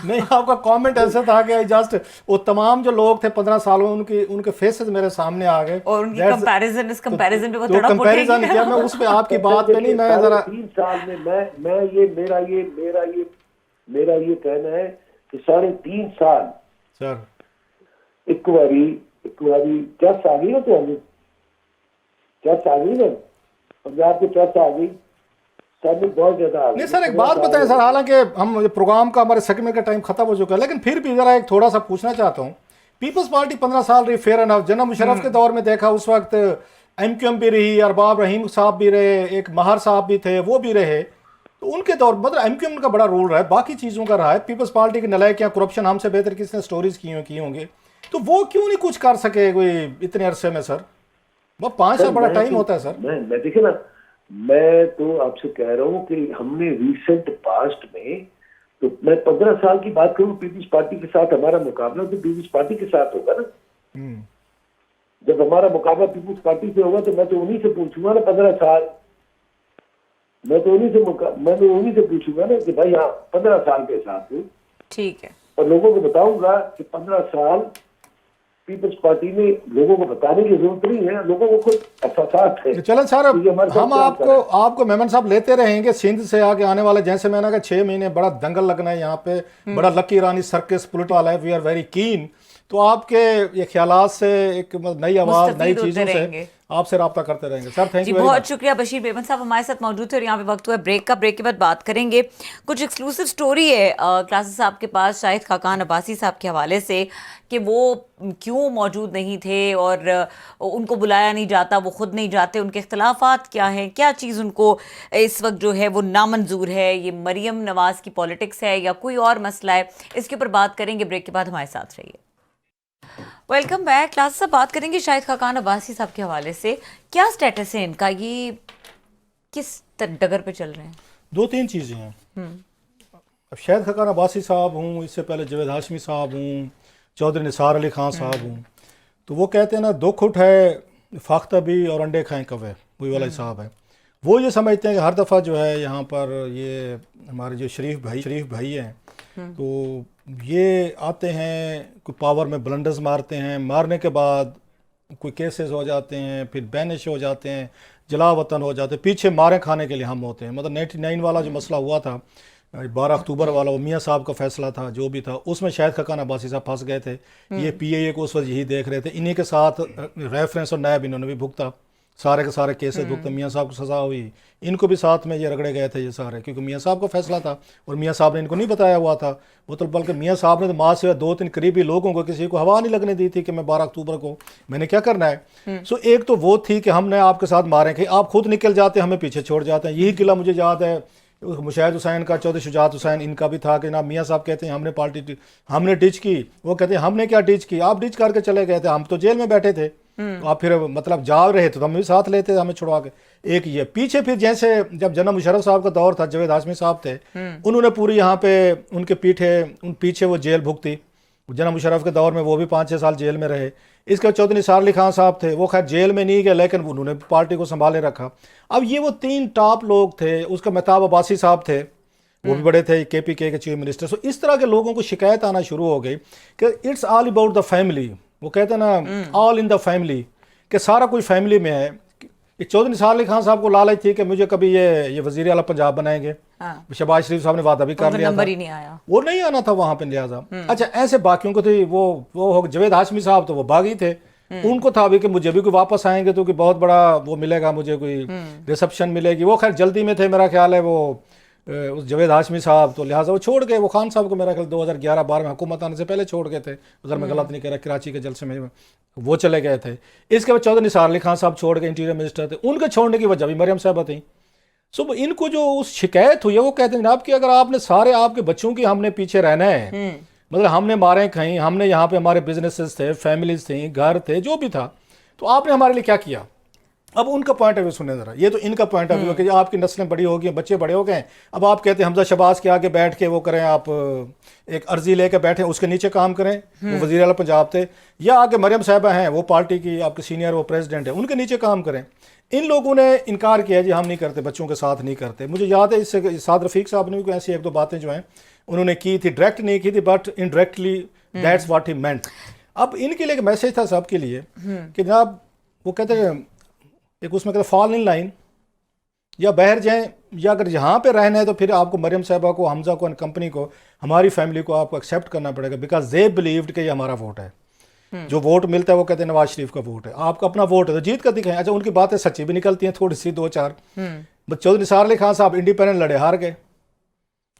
नहीं, आपका कमेंट ऐसा था कि जस्ट वो तमाम जो लोग थे 15 सालों में, उनके फेसेस मेरे सामने आ गए और उनकी कंपैरिजन, इस कंपैरिजन पे वो तो तड़प कंपैरिजन उठेंगे। किया। मैं उस पे आपकी बात पे नहीं, मैं जरा 3 साल में मैं ये मेरा ये कहना है कि 3.5 साल सर एक बारी क्या आ गई ना, तो हमें क्या आ गई ना, पंजाब की क्या आ गई, सब में बहुत ज्यादा आ गई। नहीं सर, एक बात बताएं सर, हालांकि हम प्रोग्राम का हमारे सेगमेंट का टाइम खत्म हो चुका है, लेकिन फिर भी जरा एक थोड़ा सा पूछना चाहता हूँ। पीपल्स पार्टी 15 साल रही, फेयर एनफ। जनाब मुशर्रफ के दौर में देखा, उस वक्त MQM भी रही, अरबाब रहीम साहब भी रहे, एक महार साहब भी थे, वो भी रहे। तो उनके दौर मतलब MQM का बड़ा रोल रहा है, बाकी चीज़ों का रहा है। पीपल्स पार्टी के नलायक या करप्शन हमसे बेहतर किसने स्टोरीज की होंगी, तो वो क्यों नहीं कुछ कर सके कोई इतने अरसे में सर? वो 5 साल बड़ा टाइम होता है सर। मैं देखिए ना, मैं तो आपसे कह रहा हूँ कि हमने रिसेंट पास्ट में, तो मैं 15 साल की बात करूँ, पीपल्स पार्टी के साथ हमारा मुकाबला तो पीपल्स पार्टी के साथ होगा ना। जब हमारा मुकाबला पीपल्स पार्टी से होगा तो मैं तो उन्हीं से पूछूंगा ना 15 साल, मैं तो उन्हीं से पूछूंगा ना कि भाई हाँ 15 साल के हिसाब से, ठीक है, और लोगों को बताऊंगा कि 15 साल पीपल्स पार्टी में, लोगों को बताने की जरूरत नहीं है, लोगों को खुद एहसास है। चलें सर, हम आपको आपको मेमन साहब लेते रहेंगे सिंध से आगे आने वाले, जैसे मैंने कहा 6 महीने बड़ा दंगल लगना है यहाँ पे, बड़ा लकी रानी सर्कस पुलिट वाला है, वी आर वेरी कीन। तो आपके ये ख्यालात से एक नई आवाज, नई चीजों से आपसे रब्ता करते रहेंगे सर। थैंक यू, बहुत शुक्रिया। बशीर बेमन साहब हमारे साथ मौजूद थे और यहाँ पे वक्त हुआ ब्रेक का। ब्रेक के बाद बात करेंगे, कुछ एक्सक्लूसिव स्टोरी है क्लासेस साहब के पास शाहिद खाकान अब्बासी साहब के हवाले से, कि वो क्यों मौजूद नहीं थे और उनको बुलाया नहीं जाता, वो खुद नहीं जाते, उनके इख्तलाफात क्या हैं, क्या चीज़ उनको इस वक्त जो है वो नामंजूर है, ये मरियम नवाज की पॉलिटिक्स है या कोई और मसला है, इसके ऊपर बात करेंगे। ब्रेक के बाद हमारे साथ रहिए। Welcome back. क्लास से बात करेंगे शाहिद खाकान अब्बासी साहब के हवाले से, क्या स्टेटस है इनका, ये किस डगर पे चल रहे हैं? 2-3 चीज़ें हैं। अब शाहिद खाकान अब्बासी साहब हूँ, इससे पहले जावेद हाशमी साहब हूँ, चौधरी निसार अली खान साहब हूँ, तो वो कहते हैं ना, दुख उठाए फाख्ता भी और अंडे खाएं कवे, वही वाला हिसाब है। वो ये समझते हैं कि हर दफ़ा जो है यहाँ पर ये हमारे जो शरीफ भाई हैं, तो ये आते हैं, कोई पावर में ब्लंडर्स मारते हैं, मारने के बाद कोई केसेस हो जाते हैं, फिर बैनिश हो जाते हैं, जला वतन हो जाते हैं, पीछे मारे खाने के लिए हम होते हैं। मतलब 99 वाला जो मसला हुआ था, 12 अक्टूबर वाला, वो मियाँ साहब का फैसला था जो भी था, उसमें शाहिद खाकान अब्बासी साहब फंस गए थे। ये PAA को उस वक्त यही देख रहे थे, इन्हीं के साथ रेफरेंस और नायब इन्होंने भी भुगता, सारे के सारे केसेस भुगते, मियाँ साहब को सज़ा हुई, इनको भी साथ में ये रगड़े गए थे ये सारे, क्योंकि मियाँ साहब का फैसला था और मियाँ साहब ने इनको नहीं बताया हुआ था। वो तो बल्कि मियाँ साहब ने तो माँ से 2-3 करीबी लोगों को किसी को हवा नहीं लगने दी थी कि मैं 12 अक्टूबर को मैंने क्या करना है। सो एक तो वो थी कि हमने आपके साथ मारे कि आप खुद निकल जाते, हमें पीछे छोड़ जाते हैं। यही किला मुझे याद है मुशाहिद हुसैन का, चौधरी शुजात हुसैन, इनका भी था कि ना मियाँ साहब कहते हैं हमने डिच की, वो कहते हैं हमने क्या डिच की, आप डिच करके चले गए थे, हम तो जेल में बैठे थे, तो आप फिर मतलब जा रहे थे तो हम भी साथ लेते हमें छुड़वा के। एक ये पीछे फिर जैसे जब जनाब मुशर्रफ साहब का दौर था, जावेद हाशमी साहब थे, उन्होंने पूरी यहाँ पे उनके पीछे वो जेल भुगती। जनाब मुशर्रफ के दौर में वो भी 5-6 साल जेल में रहे। इसके बाद चौधरी निसार अली खान साहब थे, वो खैर जेल में नहीं गए लेकिन उन्होंने पार्टी को संभाले रखा। अब ये वो 3 टॉप लोग थे। उसका मेहताब अब्बासी साहब थे, वो भी बड़े थे, KPK के चीफ मिनिस्टर। सो इस तरह के लोगों को शिकायत आना शुरू हो गई कि it's all about the family. वो कहते हैं ना ऑल इन द फैमिली, कि सारा कोई फैमिली में है। चौधरी निसार अली खान साहब को लालच थी कि मुझे कभी ये वजीर आला पंजाब बनाएंगे। शहबाज शरीफ साहब ने वादा भी कर लिया था, ही नहीं आया, वो नहीं आना था वहां पे लिहाजा। अच्छा, ऐसे बाकियों को थी वो जावेद हाशमी साहब तो वो बागी थे, उनको था भी कि मुझे भी कोई वापस आएंगे तो कोई बहुत बड़ा वो मिलेगा, मुझे कोई रिसेप्शन मिलेगी। वो खैर जल्दी में थे, मेरा ख्याल है वो उस जावेद हाशमी साहब, तो लिहाजा वो छोड़ गए। वो खान साहब को मेरा ख्याल 2011-12 में हुकूमत आने से पहले छोड़ गए थे, उधर मैं गलत नहीं कह रहा, कराची के जलसे में वो चले गए थे। इसके बाद चौधरी निसार अली खान साहब छोड़ के इंटीरियर मिनिस्टर थे, उनके छोड़ने की वजह भी मरियम साहबा थी। सो इनको जो उस शिकायत हुई है, वो कहते हैं जनाब कि अगर आपने सारे आपके बच्चों की हमने पीछे रहना है, मतलब हमने मारे खाई, हमने यहाँ पे हमारे बिजनेसेस थे, फैमिलीज थी, घर थे, जो भी था, तो आपने हमारे लिए क्या किया। अब उनका पॉइंट ऑफ व्यू सुने जरा, ये तो इनका पॉइंट ऑफ व्यू कि आपकी नस्लें बड़ी हो गई, बच्चे बड़े हो गए, अब आप कहते हैं हमजा शहबाज के आगे बैठ के वो करें, आप एक अर्जी लेके बैठे उसके नीचे काम करें, वो वज़ीर आला पंजाब थे, या आगे मरियम साहिबा हैं, वो पार्टी की आपके सीनियर वो प्रेसिडेंट है, उनके नीचे काम करें। इन लोगों ने इनकार किया जी हम नहीं करते, बच्चों के साथ नहीं करते। मुझे याद है इससे साद रफ़ीक साहब ने भी ऐसी 1-2 बातें जो हैं उन्होंने की थी, डायरेक्ट नहीं की थी but indirectly that's what he meant. अब इनके लिए एक मैसेज था सबके लिए कि जनाब, वो कहते हैं एक उसमें कहते फॉल इन लाइन, या बहर जाएं, या अगर यहाँ पे रहना है तो फिर आपको मरियम साहिबा को, हमजा को, कंपनी को, हमारी फैमिली को आपको एक्सेप्ट करना पड़ेगा, बिकॉज दे बिलीव्ड कि ये हमारा वोट है। जो वोट मिलता है वो कहते हैं नवाज शरीफ का वोट है, आपका अपना वोट है तो जीत कर दिखाएं। अच्छा, उनकी बातें सच्ची भी निकलती हैं थोड़ी सी 2-4। चौधरी निसार अली खान साहब इंडिपेंडेंट लड़े, हार गए,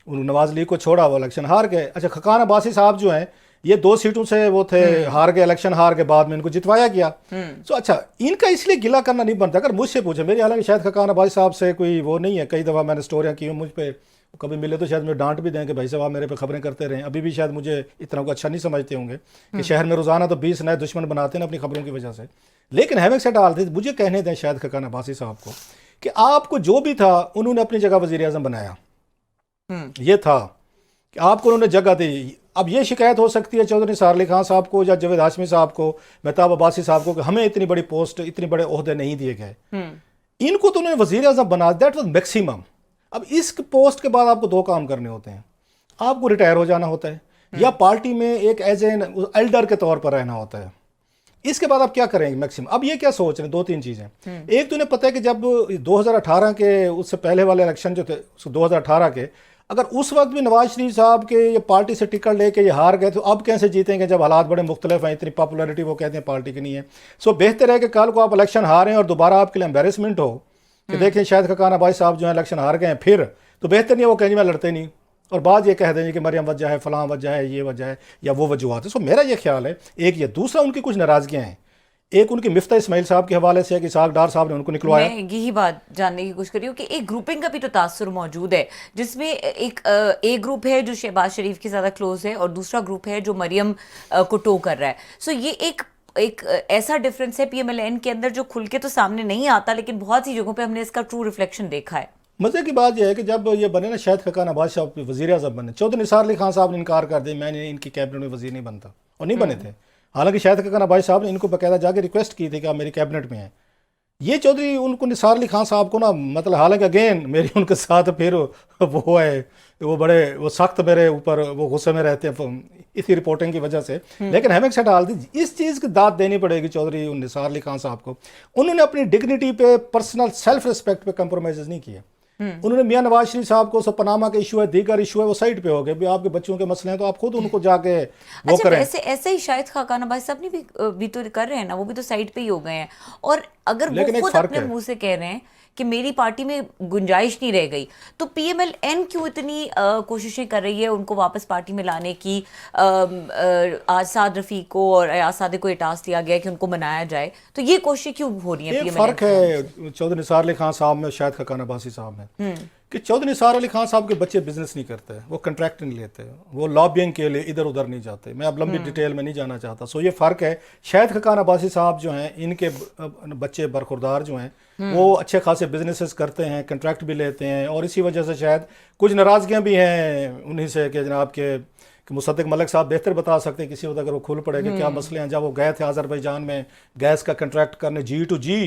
उन्होंने नवाज लीग को छोड़ा, वो इलेक्शन हार गए। अच्छा, खकान अब्बासी साहब जो हैं ये 2 सीटों से वो थे, हार गए, इलेक्शन हार के बाद में इनको जितवाया गया। तो अच्छा, इनका इसलिए गिला करना नहीं बनता। अगर मुझसे पूछे, मेरी हालांकि शायद खकान अब्बासी साहब से कोई वो नहीं है, कई दफ़ा मैंने स्टोरियाँ की, मुझ पर कभी मिले तो शायद मुझे डांट भी दें कि भाई साहब आप मेरे पे खबरें करते रहें। अभी भी शायद मुझे इतना को अच्छा नहीं समझते होंगे कि शहर में रोज़ाना तो 20 नए दुश्मन बनाते हैं अपनी खबरों की वजह से। लेकिन हैविंग सेड ऑल दिस, मुझे कहने दें शायद खकान अब्बासी साहब को कि आपको जो भी था उन्होंने अपनी जगह वज़ीर आज़म बनाया। ये था कि आपको उन्होंने जगह दी। अब ये शिकायत हो सकती है चौधरी निसार अली खान साहब को या जावेद हाशमी साहब को, मेहताब अब्बासी साहब को, कि हमें इतनी बड़ी पोस्ट, इतने बड़े ओहदे नहीं दिए गए। इनको तो उन्होंने वज़ीर आज़म बना, दैट वाज मैक्सिमम। अब इस पोस्ट के बाद आपको 2 काम करने होते हैं, आपको रिटायर हो जाना होता है या पार्टी में एक एज एन एल्डर के तौर पर रहना होता है। इसके बाद आप क्या करेंगे मैक्सिमम। अब ये क्या सोच रहे हैं, 2-3 चीज़ें। एक तो उन्हें पता है कि जब 2018 के उससे पहले वाले इलेक्शन जो थे 2018 के, अगर उस वक्त भी नवाज शरीफ साहब के ये पार्टी से टिकट लेके ये हार गए तो अब कैसे जीतेंगे जब हालात बड़े मुख्तलिफ हैं, इतनी पॉपुलैरिटी वो कहते हैं पार्टी की नहीं है। सो बेहतर है कि कल को आप इलेक्शन हारें और दोबारा आपके लिए एम्बेरसमेंट हो कि देखें शायद खकान अब्बासी साहब जो है इलेक्शन हार गए हैं, फिर तो बेहतर नहीं है वो कहेंगे मैं लड़ते नहीं, और बाद ये कह देंगे कि मरियम वजह है, फलां वजह है, ये वजह है या वो वजूहत है। सो मेरा ये ख्याल है, एक ये, दूसरा उनकी कुछ नाराज़गियाँ हैं। एक उनकी मिफ्ता इस्माइल साहब के हवाले से है कि इसाक डार साहब ने उनको निकलवाया। मैं यही बात जानने की कोशिश कर रही हूँ कि एक ग्रुपिंग का भी तो तासुर मौजूद है, जिसमें एक ग्रुप है जो शहबाज शरीफ के ज़्यादा क्लोज है और दूसरा ग्रुप है जो मरियम को टो कर रहा है। सो ये एक ऐसा डिफरेंस है PMLN के अंदर जो खुल के तो सामने नहीं आता, लेकिन बहुत सी जगहों पे हमने इसका ट्रू रिफ्लेक्शन देखा है। मजे की बात यह है कि जब ये बने ना, शायद खकान अब्बासी साहब वज़ीर आज़म बने, चौधरी निसार अली खान साहब ने इनकार कर दिया, मैंने इनकी कैबिनेट में वज़ीर नहीं बनता, और नहीं बने थे। हालांकि शायद खकान अब्बासी साहब ने इनको बाकायदा जाके रिक्वेस्ट की थी कि आप मेरी कैबिनेट में हैं। ये चौधरी उनको निसार अली खान साहब को ना, मतलब हालांकि अगेन मेरी उनके साथ फिर वो है, वो बड़े वो सख्त मेरे ऊपर वो गुस्से में रहते हैं इसी रिपोर्टिंग की वजह से। लेकिन हमें सेट हाल दी, इस चीज़ की दाद देनी पड़ेगी चौधरी निसार अली खान साहब को। उन्होंने अपनी डिग्निटी पे, पर्सनल सेल्फ रिस्पेक्ट पे कंप्रोमाइज़ नहीं किए। उन्होंने मियां नवाज शरीफ साहब को सब पनामा का इशू है, दीगर इशू है, वो साइड पे हो गए, भी आपके बच्चों के मसले हैं तो आप खुद उनको जाके वो अच्छा, करें। ऐसे ही शायद खाकान अब्बासी साहब ने भी तो कर रहे हैं ना, वो भी तो साइड पे ही हो गए हैं। और अगर लेकिन वो एक खुद फर्क अपने है। मुंह से कह रहे हैं कि मेरी पार्टी में गुंजाइश नहीं रह गई, तो पीएमएलएन क्यों इतनी कोशिशें कर रही है उनको वापस पार्टी में लाने की? आसाद रफीक को और अयाज सादे को ये टास्क दिया गया कि उनको मनाया जाए, तो ये कोशिश क्यों हो रही है एक पीएमएलएन फर्क है चौधरी निसार अली खान साहब में, शायद खाकान अब्बासी साहब में, कि चौधरी निसार अली खान साहब के बच्चे बिजनेस नहीं करते, वो कंट्रैक्ट नहीं लेते, वो लॉबिंग के लिए इधर उधर नहीं जाते। मैं अब लंबी डिटेल में नहीं जाना चाहता। सो ये फ़र्क है। शायद खाकान अब्बासी साहब जो हैं, इनके बच्चे बरखुरदार जो हैं, वो अच्छे खासे बिजनेसेस करते हैं, कंट्रैक्ट भी लेते हैं, और इसी वजह से शायद कुछ नाराज़गियाँ भी हैं उन्हीं से कि जनाब के मुसद्दिक मलिक साहब बेहतर बता सकते हैं किसी वक्त अगर वो खुल पड़े कि क्या मसले हैं। जब वो गए थे आज़रबाईजान में गैस का कंट्रैक्ट करने G2G,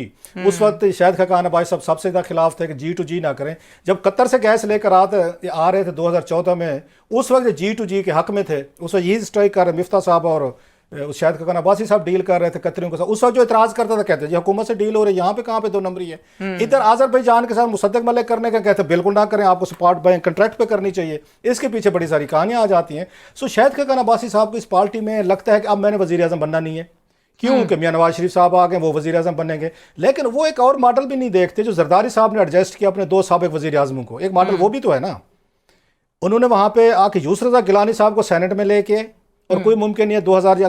उस वक्त शायद खाकान अब्बासी साहब सबसे ज़्यादा खिलाफ थे कि G2G ना करें। जब कतर से गैस लेकर आ रहे थे 2014 में, उस वक्त G2G के हक में थे। उस वक्त यही स्ट्राइक कर रहे मिफ्ता साहब और शायद खाकान अब्बासी साहब डील कर रहे थे कतरियों के साथ। उस वक्त जो इतराज़ करता था कहते जी हुकूमत से डील हो रही है, यहाँ पे कहाँ पे दो नंबरी है। इधर आज़रबाईजान के साथ मुसद्दिक मलिक करने का कहते बिल्कुल ना करें, आपको सपोर्ट बाय कंट्रैक्ट पे करनी चाहिए। इसके पीछे बड़ी सारी कहानियाँ आ जाती हैं। सो शायद खाकान अब्बासी साहब को इस पार्टी में लगता है कि अब मैंने वज़ीर आज़म बनना नहीं है, क्यों कि मियां नवाज शरीफ साहब आ गए, वो वज़ीर आज़म बनेंगे। लेकिन वो एक और मॉडल भी नहीं देखते जो जरदारी साहब ने एडजस्ट किया अपने 2 साबिक वज़ीर आज़मों को। एक मॉडल वो भी तो है ना, उन्होंने वहाँ पे आके यूसुफ रज़ा गिलानी साहब को सेनेट में लेके, और कोई मुमकिन नहीं है 2000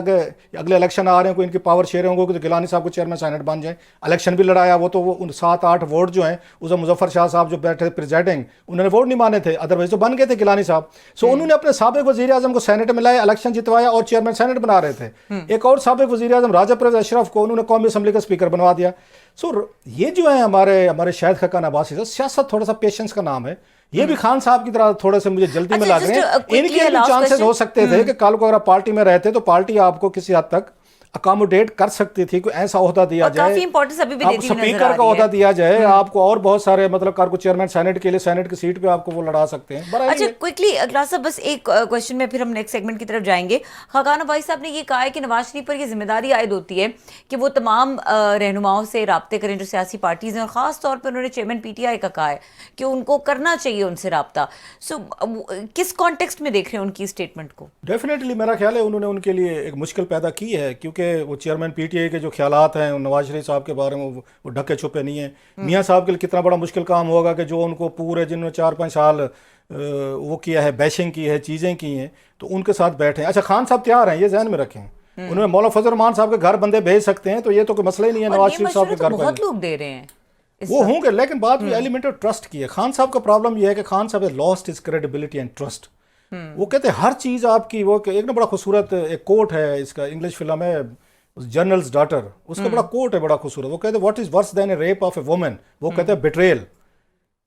अगले इलेक्शन आ रहे हैं, कोई इनकी पावर शेयर होंगे तो गिलानी साहब को चेयरमैन सेनेट बन जाए। इलेक्शन भी लड़ाया, वो तो वो 7-8 वोट जो हैं उसे मुजफ्फर शाह साहब जो बैठे थे प्रेसिडेंट, उन्होंने वोट नहीं माने थे, अदरवाइज तो बन गए थे गिलानी साहब। सो उन्होंने अपने साबिक वज़ीर आज़म को सेनेट में लाया, इलेक्शन जितवाया और चेयरमैन सेनेट बना रहे थे। एक और साबिक वज़ीर आज़म राजा परवेज़ अशरफ को उन्होंने कौमी असम्बली का स्पीकर बनवा दिया। सो ये जो है हमारे शायद खाकान अब्बासी साहब, सियासत थोड़ा सा पेशेंस का नाम है। ये भी खान साहब की तरह थोड़े से मुझे जल्दी में लग रहे हैं। इनके भी चांसेस हो सकते थे कि कल को अगर पार्टी में रहते तो पार्टी आपको किसी हद तक अकोमोडेट कर सकती थी, कोई ऐसा ओहदा दिया जाए, काफी इंपॉर्टेंस अभी भी देती हुई नजर आ स्पीकर रही का है। ओहदा दिया जाए आपको, और बहुत सारे मतलब कार को चेयरमैन सेनेट के लिए सेनेट की सीट पे आपको वो लड़ा सकते हैं। अच्छा, क्विकली अगला सब बस एक क्वेश्चन में फिर हम नेक्स्ट सेगमेंट की तरफ जाएंगे। खाकान अब्बासी साहब ने ये कहा है कि नवाज शरीफ पर ये जिम्मेदारी आयद होती है कि वो तमाम रहनुमाओं से राब्ते करें जो सियासी पार्टीज हैं, और खास तौर पर उन्होंने चेयरमैन पीटीआई का कहा है कि उनको करना चाहिए उनसे राब्ता। सो किस कॉन्टेक्स्ट में देख रहे हैं उनकी स्टेटमेंट को? डेफिनेटली मेरा ख्याल है उन्होंने उनके लिए एक मुश्किल पैदा की है, क्योंकि वो चेयरमैन पीटीआई के जो ख्यालात हैं नवाज शरीफ साहब के बारे में वो ढके छुपे नहीं हैं। मियां साहब के लिए कितना बड़ा मुश्किल काम होगा कि जो उनको पूरे जिन्होंने 4-5 साल वो किया है, बैशिंग की है, चीज़ें की हैं, तो उनके साथ बैठे। अच्छा, खान साहब तैयार हैं, ये जहन में रखें। उन्होंने मौला फजल रहमान साहब के घर बंदे भेज सकते हैं, तो ये तो कोई मसला ही नहीं है नवाज शरीफ साहब के घर पर। बहुत लोग दे रहे हैं वो होंगे, लेकिन बात भी एलिमेंट ऑफ ट्रस्ट की है। खान साहब का प्रॉब्लम ये है कि खान साहब lost is credibility and trust. वो कहते हैं हर चीज़ आपकी, वो एक ना बड़ा खूबसूरत एक कोट है, इसका इंग्लिश फिल्म है जनरल्स डॉटर, उसका बड़ा कोट है बड़ा खूबसूरत। वो कहते हैं what is worse than A rape of a woman, वो कहते हैं betrayal.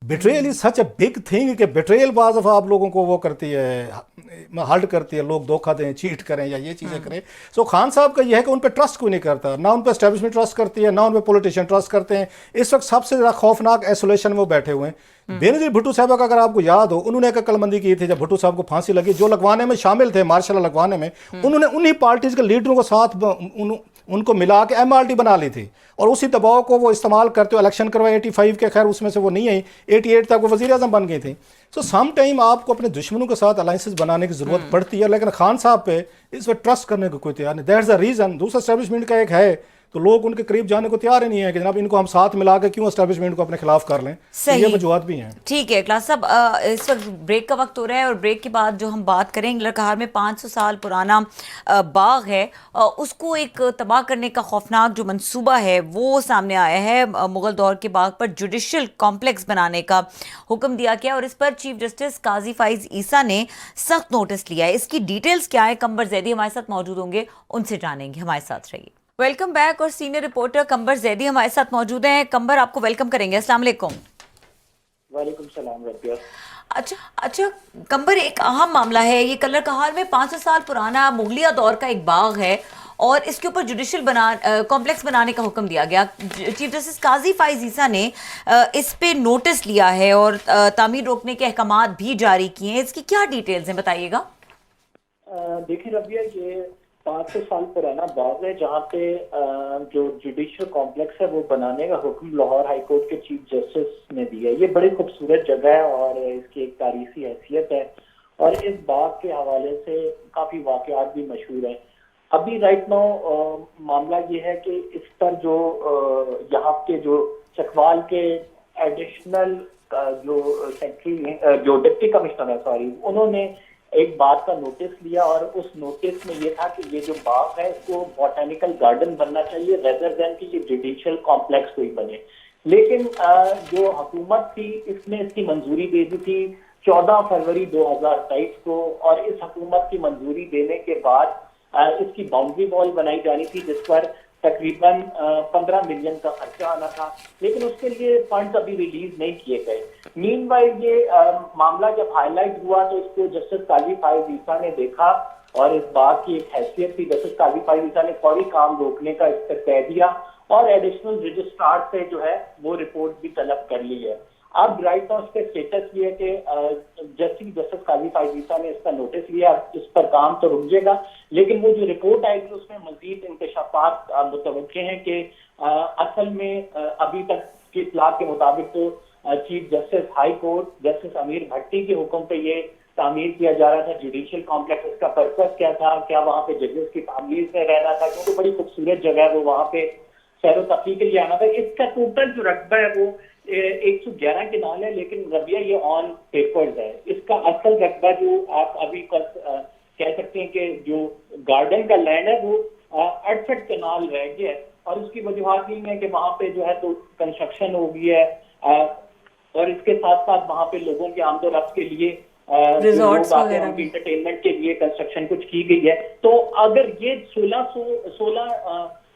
Betrayal is such a big thing कि बिट्रेयल बाज ऑफ आप लोगों को वो करती है, हर्ट करती है, लोग धोखा दें, चीट करें या ये चीज़ें करें। सो खान साहब का ये है कि उन पर ट्रस्ट कोई नहीं करता, ना उन पर एस्टेब्लिशमेंट ट्रस्ट करती है, ना उन पर पॉलिटिशियन ट्रस्ट करते हैं। इस वक्त सबसे ज़्यादा खौफनाक आइसोलेशन में वो बैठे हुए हैं। बेनज़ीर भुट्टो साहब का अगर आपको याद हो, उन्होंने एक अक्लमंदी की थी जब भुट्टो साहब को फांसी लगी, जो लगवाने में शामिल थे, मार्शल लगवाने में, उन्होंने उन्हीं पार्टीज के लीडरों को साथ उनको मिला के MRT बना ली थी, और उसी दबाव को वो इस्तेमाल करते हुए इलेक्शन करवाए 85 के, खैर उसमें से वो नहीं आई, 88 तक वो वज़ीर आज़म बन गई थी। सो सम टाइम आपको अपने दुश्मनों के साथ अलाइंसेस बनाने की जरूरत पड़ती है, लेकिन खान साहब पे इस पर ट्रस्ट करने को कोई तैयार नहीं। That's the reason. दूसरा एस्टेब्लिशमेंट का एक है, तो लोग उनके करीब जाने को तैयार ही नहीं है कि जनाब इनको हम साथ मिला के क्यों एस्टेब्लिशमेंट को अपने खिलाफ कर लें। सही, ये वजूहत भी हैं। ठीक है क्लास साहब, इस वक्त ब्रेक का वक्त हो रहा है, और ब्रेक के बाद जो हम बात करेंगे, लड़कहार में 500 साल पुराना बाग है, उसको एक तबाह करने का खौफनाक जो मंसूबा है वो सामने आया है। मुगल दौर के बाग पर जुडिशल कॉम्प्लेक्स बनाने का हुक्म दिया गया, और इस पर चीफ जस्टिस काजी फाइज ईसा ने सख्त नोटिस लिया है। इसकी डिटेल्स क्या है, कंबर जैदी हमारे साथ मौजूद होंगे, उनसे जानेंगे। हमारे साथ रहिए। Welcome back. और सीनियर रिपोर्टर कंबर जैदी हमारे साथ मौजूद हैं। कंबर, आपको वेलकम करेंगे। अस्सलाम वालेकुम। वालेकुम सलाम रबिया। अच्छा कंबर, एक अहम मामला है ये। कलरकहार में 500 साल पुराना मुगलिया दौर का एक बाग है, और इसके ऊपर जुडिशल कॉम्प्लेक्स बनाने का हुक्म दिया गया। चीफ जस्टिस काजी फाइज ईसा ने इस पे नोटिस लिया है और तामीर रोकने के अहकामात भी जारी किए हैं। इसकी क्या डिटेल्स हैं, बताइएगा। देखिए रबिया, ये 500 साल पुराना बाग है जहाँ पे जो जुडिशियल कॉम्प्लेक्स है वो बनाने का हुक्म लाहौर हाई कोर्ट के चीफ जस्टिस ने दिया है। ये बड़ी खूबसूरत जगह है और इसकी एक तारीखी हैसियत है और इस बाग के हवाले से काफी वाकयात भी मशहूर है। अभी राइट नाउ मामला ये है कि इस पर जो यहाँ के जो चकवाल के एडिशनल जो सेक्रेटरी जो डिप्टी कमिश्नर है सॉरी, उन्होंने एक बात का नोटिस लिया और उस नोटिस में ये था कि ये जो बाग है इसको बॉटेनिकल गार्डन बनना चाहिए रेदर देन कि ये जुडिशियल कॉम्प्लेक्स कोई बने। लेकिन जो हुकूमत थी इसने इसकी मंजूरी दे दी थी 14 फरवरी 2023 को और इस हुकूमत की मंजूरी देने के बाद इसकी बाउंड्री वॉल बनाई जानी थी जिस पर तकरीबन 15 मिलियन का खर्चा आना था, लेकिन उसके लिए फंड्स अभी रिलीज नहीं किए गए। मीनवाइल ये मामला जब हाईलाइट हुआ तो इसको जस्टिस काजी फाइज ईसा ने देखा और इस बात की एक हैसियत थी। जस्टिस काजी फाइज ईसा ने फौरी काम रोकने का इस पर कह दिया और एडिशनल रजिस्ट्रार से जो है वो रिपोर्ट भी तलब कर ली है। अब राइट नाउ इसके स्टेटस ये है कि जस्टिस काजी फाइज ईसा ने इसका नोटिस लिया, इस पर काम तो रुक जाएगा, लेकिन वो जो रिपोर्ट आएगी उसमें मजीद इंकशाफात मुतवक्के हैं कि असल में अभी तक की इत्तला के मुताबिक तो chief justice high court justice अमीर भट्टी के हुक्म पे ये तामीर किया जा रहा था जुडिशियल कॉम्प्लेक्स। इसका पर्पस क्या था, क्या वहाँ पे जजेस की फैमिलीज में रहना था, क्योंकि बड़ी खूबसूरत जगह है वो, वहाँ पे सैर तफरी के लिए आना था। इसका टोटल जो रकबा है वो 111 किनाल है, लेकिन रबिया ये ऑन पेपर्स है। इसका असल रकबा जो आप अभी कह सकते हैं कि जो गार्डन का लैंड है वो 68 किनाल रह गया है और उसकी वजूहत ये है कि वहाँ पे जो है तो कंस्ट्रक्शन हो गई है और इसके साथ साथ वहाँ पे लोगों के आमदोरफ्त के लिए रिजॉर्ट्स वगैरह भी इंटरटेनमेंट के लिए कंस्ट्रक्शन कुछ की गई है। तो अगर ये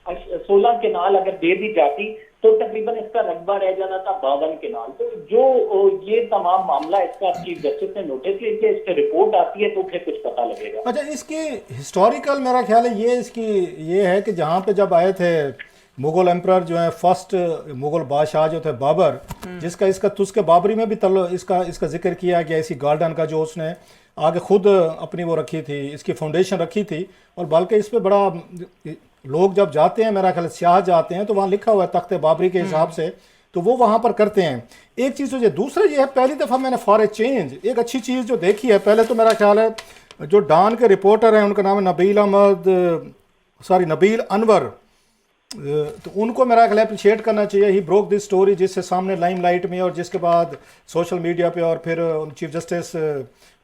16 केनाल अगर दे दी जाती तो तकरीबन इसका रकबा रह जाना था 52 केनाल। तो जो ये तमाम मामला इसका चीफ जस्टिस ने नोटिस ले लिया, इस पर रिपोर्ट आती है तो फिर कुछ पता लगेगा। अच्छा, इसकी हिस्टोरिकल मेरा ख्याल है ये इसकी ये है कि जहाँ पे जब आए थे मुगल एम्परर जो है फर्स्ट मुगल बादशाह जो थे बाबर, जिसका इसका तुस्के बाबरी में भी इसका जिक्र किया गया, इसी गार्डन का जो उसने आगे खुद अपनी वो रखी थी, इसकी फाउंडेशन रखी थी। और बल्कि इस पे बड़ा लोग जब जाते हैं, मेरा ख्याल सियाह जाते हैं तो वहाँ लिखा हुआ है तख्ते बाबरी के हिसाब से, तो वो वहाँ पर करते हैं। एक चीज़ तो ये, दूसरा ये है पहली दफ़ा मैंने फॉर ए चेंज एक अच्छी चीज़ जो देखी है। पहले तो मेरा ख्याल है जो डॉन के रिपोर्टर हैं उनका नाम है नबील अनवर, तो उनको मेरा ख्याल अप्रिशिएट करना चाहिए। ही ब्रोक दिस स्टोरी, जिससे सामने लाइमलाइट में और जिसके बाद सोशल मीडिया पे और फिर चीफ जस्टिस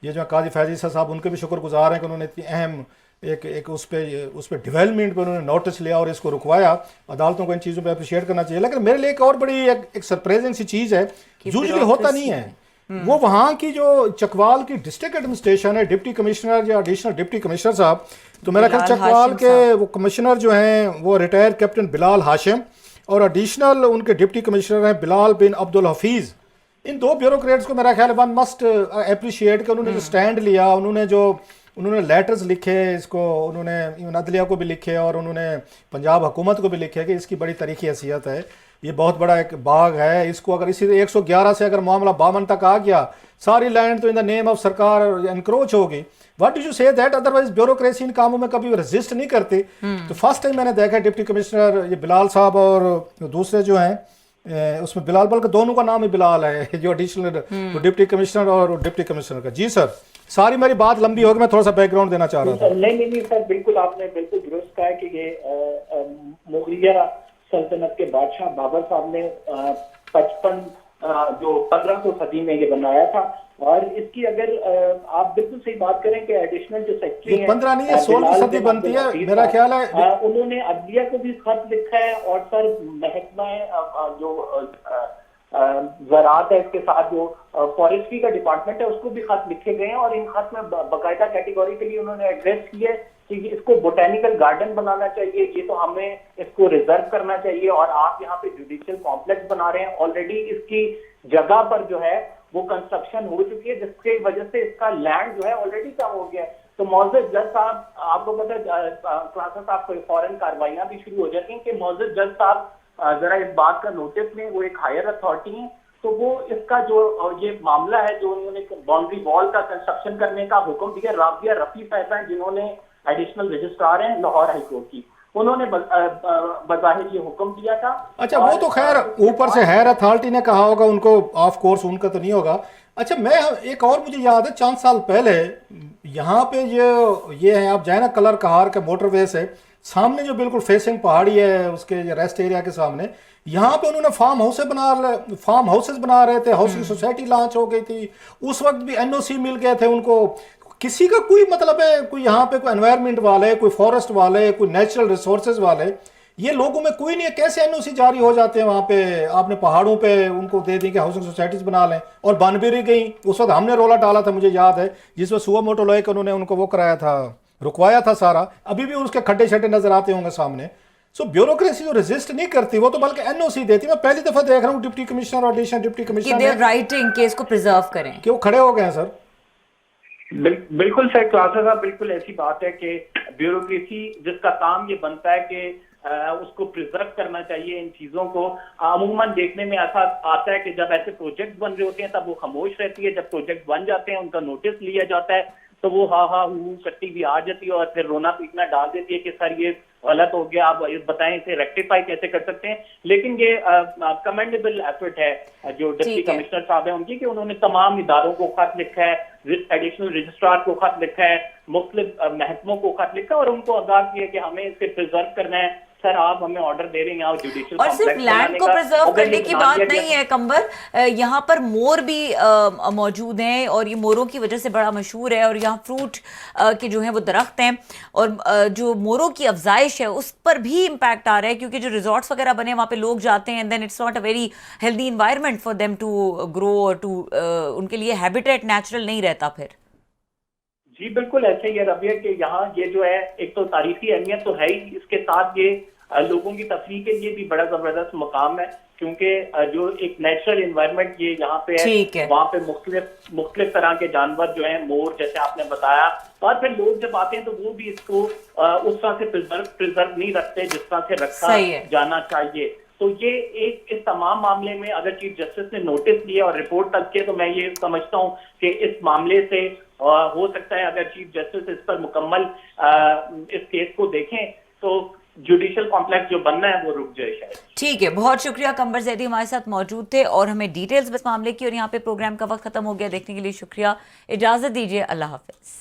ये जो काजी फैज ईसा साहब, उनके भी शुक्रगुजार हैं कि उन्होंने इतनी अहम एक उस पर डेवलपमेंट पर उन्होंने नोटिस लिया और इसको रुकवाया। अदालतों को इन चीज़ों पे अप्रिशिएट करना चाहिए। लेकिन मेरे लिए एक और बड़ी एक सरप्राइजिंग सी चीज़ है, यूजुअली होता नहीं है, वो वहाँ की जो चकवाल की डिस्ट्रिक्ट एडमिनिस्ट्रेशन है, डिप्टी कमिश्नर या एडिशनल डिप्टी कमिश्नर साहब, तो मेरा ख्याल चकवाल के वो कमिश्नर जो हैं वो रिटायर्ड कैप्टन बिलाल हाशिम और एडिशनल उनके डिप्टी कमिश्नर हैं बिलाल बिन अब्दुल हफीज़। इन दो ब्यूरोक्रेट्स को मेरा ख्याल वन मस्ट अप्रिशिएट कि उन्होंने जो स्टैंड लिया, उन्होंने लेटर्स लिखे, इसको उन्होंने इवन अदलिया को भी लिखे और उन्होंने पंजाब हुकूमत को भी लिखे कि इसकी बड़ी तारीखी हैसियत है, ये बहुत बड़ा एक बाग है, इसको अगर इसी 111 से अगर मामला 52 तक आ गया, सारी लैंड तो इन द नेम ऑफ सरकार एनक्रोच होगी। What do you say that? Otherwise bureaucracy इन कामों में कभी रेजिस्ट नहीं करती। तो फर्स्ट टाइम मैंने देखा डिप्टी कमिश्नर ये बिलाल साहब और दूसरे जो हैं उसमें बिलाल, बल्कि दोनों का नाम ही बिलाल है, जो एडिशनल डिप्टी कमिश्नर और डिप्टी कमिश्नर का। जी सर, सारी मेरी बात लंबी होगी, मैं थोड़ा सा बैकग्राउंड देना चाह रहा था। नहीं सर, बिल्कुल आपने बिल्कुल दुरुस्त कहा कि ये मुगलिया सल्तनत के बादशाह बाबर साहब ने 1500 सदी में ये बनाया था। और इसकी अगर आप बिल्कुल सही बात करें कि एडिशनल जो सेक्रेटरी है 15 नहीं है 16वीं सदी बनती है मेरा ख्याल है। उन्होंने अदलिया को भी खत लिखा है और सर महकमा जो ज़राअत है इसके साथ जो फॉरेस्ट्री का डिपार्टमेंट है उसको भी खत लिखे गए हैं और इन खत में बाकायदा कैटेगरी के लिए उन्होंने एड्रेस किया है कि इसको बोटेनिकल गार्डन बनाना चाहिए, ये तो हमें इसको रिजर्व करना चाहिए और आप यहाँ पे जुडिशियल कॉम्प्लेक्स बना रहे हैं। ऑलरेडी इसकी जगह पर जो है वो कंस्ट्रक्शन हो चुकी है जिसकी वजह से इसका लैंड जो है ऑलरेडी कम हो गया है। तो मौजूद जज साहब, आपको पता है क्लासेस आपको फौरन कार्रवाइयां भी शुरू हो जाती हैं कि मौजूद जज साहब जरा इस बात का नोटिस लें, वो एक हायर अथॉरिटी है, तो वो इसका जो ये मामला है जो उन्होंने बाउंड्री वॉल का कंस्ट्रक्शन करने का हुक्म दिया, राबिया रफी साहब हैं जिन्होंने एडिशनल रजिस्ट्रार हैं लाहौर हाई कोर्ट की, उन्होंने बज़ाहिर ये हुक्म दिया था। अच्छा, वो तो खैर ऊपर से हायर अथॉरिटी ने कहा होगा उनको, ऑफ कोर्स उनका तो नहीं होगा। अच्छा, मैं एक और मुझे याद है 4 साल पहले यहाँ पे ये है, आप जाए ना कलर कहार के मोटरवे से सामने जो बिल्कुल फेसिंग पहाड़ी है उसके रेस्ट एरिया के सामने, यहाँ पे उन्होंने फार्म हाउसेस बना रहे थे, हाउसिंग सोसाइटी लॉन्च हो गई थी, उस वक्त भी एनओसी मिल गए थे उनको। किसी का कोई मतलब है, कोई यहाँ पे कोई एनवायरनमेंट वाले, कोई फॉरेस्ट वाले, कोई नेचुरल रिसोर्सेज वाले, ये लोगों में कोई नहीं है, कैसे एनओसी जारी हो जाते हैं वहाँ पे? आपने पहाड़ों पे उनको दे दी कि हाउसिंग सोसाइटीज बना लें, और बन भी गई। उस वक्त हमने रोला डाला था, मुझे याद है, जिसमें सुआ मोटो लोए के उन्होंने उनको वो कराया था, रुकवाया था सारा। अभी भी उसके खड्डे शड्डे नजर आते होंगे सामने। सो ब्यूरोक्रेसी जो रेजिस्ट नहीं करती, वो तो बल्कि एनओसी देती। मैं पहली दफा देख रहा हूँ डिप्टी कमिश्नर और additional deputy commissioner writing case को प्रिजर्व करें कि वो खड़े हो गए हैं सर। बिल्कुल सर, क्लासेस साहब, बिल्कुल ऐसी बात है कि ब्यूरोक्रेसी जिसका काम ये बनता है कि उसको प्रिजर्व करना चाहिए इन चीजों को। अमूमन देखने में ऐसा आता है कि जब ऐसे प्रोजेक्ट बन रहे होते हैं तब वो खामोश रहती है, जब प्रोजेक्ट बन जाते हैं उनका नोटिस लिया जाता है तो वो हा करती भी आ जाती है और फिर रोना पीटना डाल देती है कि सर ये गलत हो गया, आप बताएं इसे रेक्टिफाई कैसे कर सकते हैं। लेकिन ये कमेंडेबल एफर्ट है जो डिप्टी कमिश्नर साहब है उनकी, कि उन्होंने तमाम इदारों को खत लिखा है, एडिशनल रजिस्ट्रार को खत लिखा है, मुख्तलिफ महकमों को खत लिखा है और उनको आगाह किया कि हमें इसे प्रिजर्व करना है। सर आप हमें ऑर्डर दे रहे हैं यहाँ जुडिशियल और सिर्फ लैंड को प्रिजर्व करने की बात नहीं है कंबर, यहाँ पर मोर भी मौजूद हैं और ये मोरों की वजह से बड़ा मशहूर है, और यहाँ फ्रूट के जो हैं वो दरख्त हैं, और जो मोरों की अफजाइश है उस पर भी इम्पैक्ट आ रहा है, क्योंकि जो रिजॉर्ट्स वगैरह बने वहाँ पे लोग जाते हैं, then it's not a very healthy environment for them to grow, और टू उनके लिए हैबिटेट नेचुरल नहीं रहता फिर। जी बिल्कुल ऐसे ही है रबिया, कि यहाँ ये जो है एक तो तारीखी अहमियत तो है ही, इसके साथ ये लोगों की तफरीह के लिए भी बड़ा जबरदस्त मकाम है, क्योंकि जो एक नेचुरल एनवायरनमेंट ये यहाँ पे है, वहाँ पे मुख्तलिफ तरह के जानवर जो हैं, मोर जैसे आपने बताया, और फिर लोग जब आते हैं तो वो भी इसको उस तरह से प्रिजर्व नहीं रखते जिस तरह से रखा जाना चाहिए। तो ये एक इस तमाम मामले में अगर चीफ जस्टिस ने नोटिस लिए और रिपोर्ट तक के, तो मैं ये समझता हूँ कि इस मामले से हो सकता है अगर चीफ जस्टिस इस पर मुकम्मल इस केस को देखें तो जुडिशियल कॉम्प्लेक्स जो बनना है वो रुक जाए शायद। ठीक है, बहुत शुक्रिया। कंबर जैदी हमारे साथ मौजूद थे और हमें डिटेल्स बस मामले की, और यहाँ पे प्रोग्राम का वक्त खत्म हो गया। देखने के लिए शुक्रिया, इजाजत दीजिए, अल्लाह हाफिज।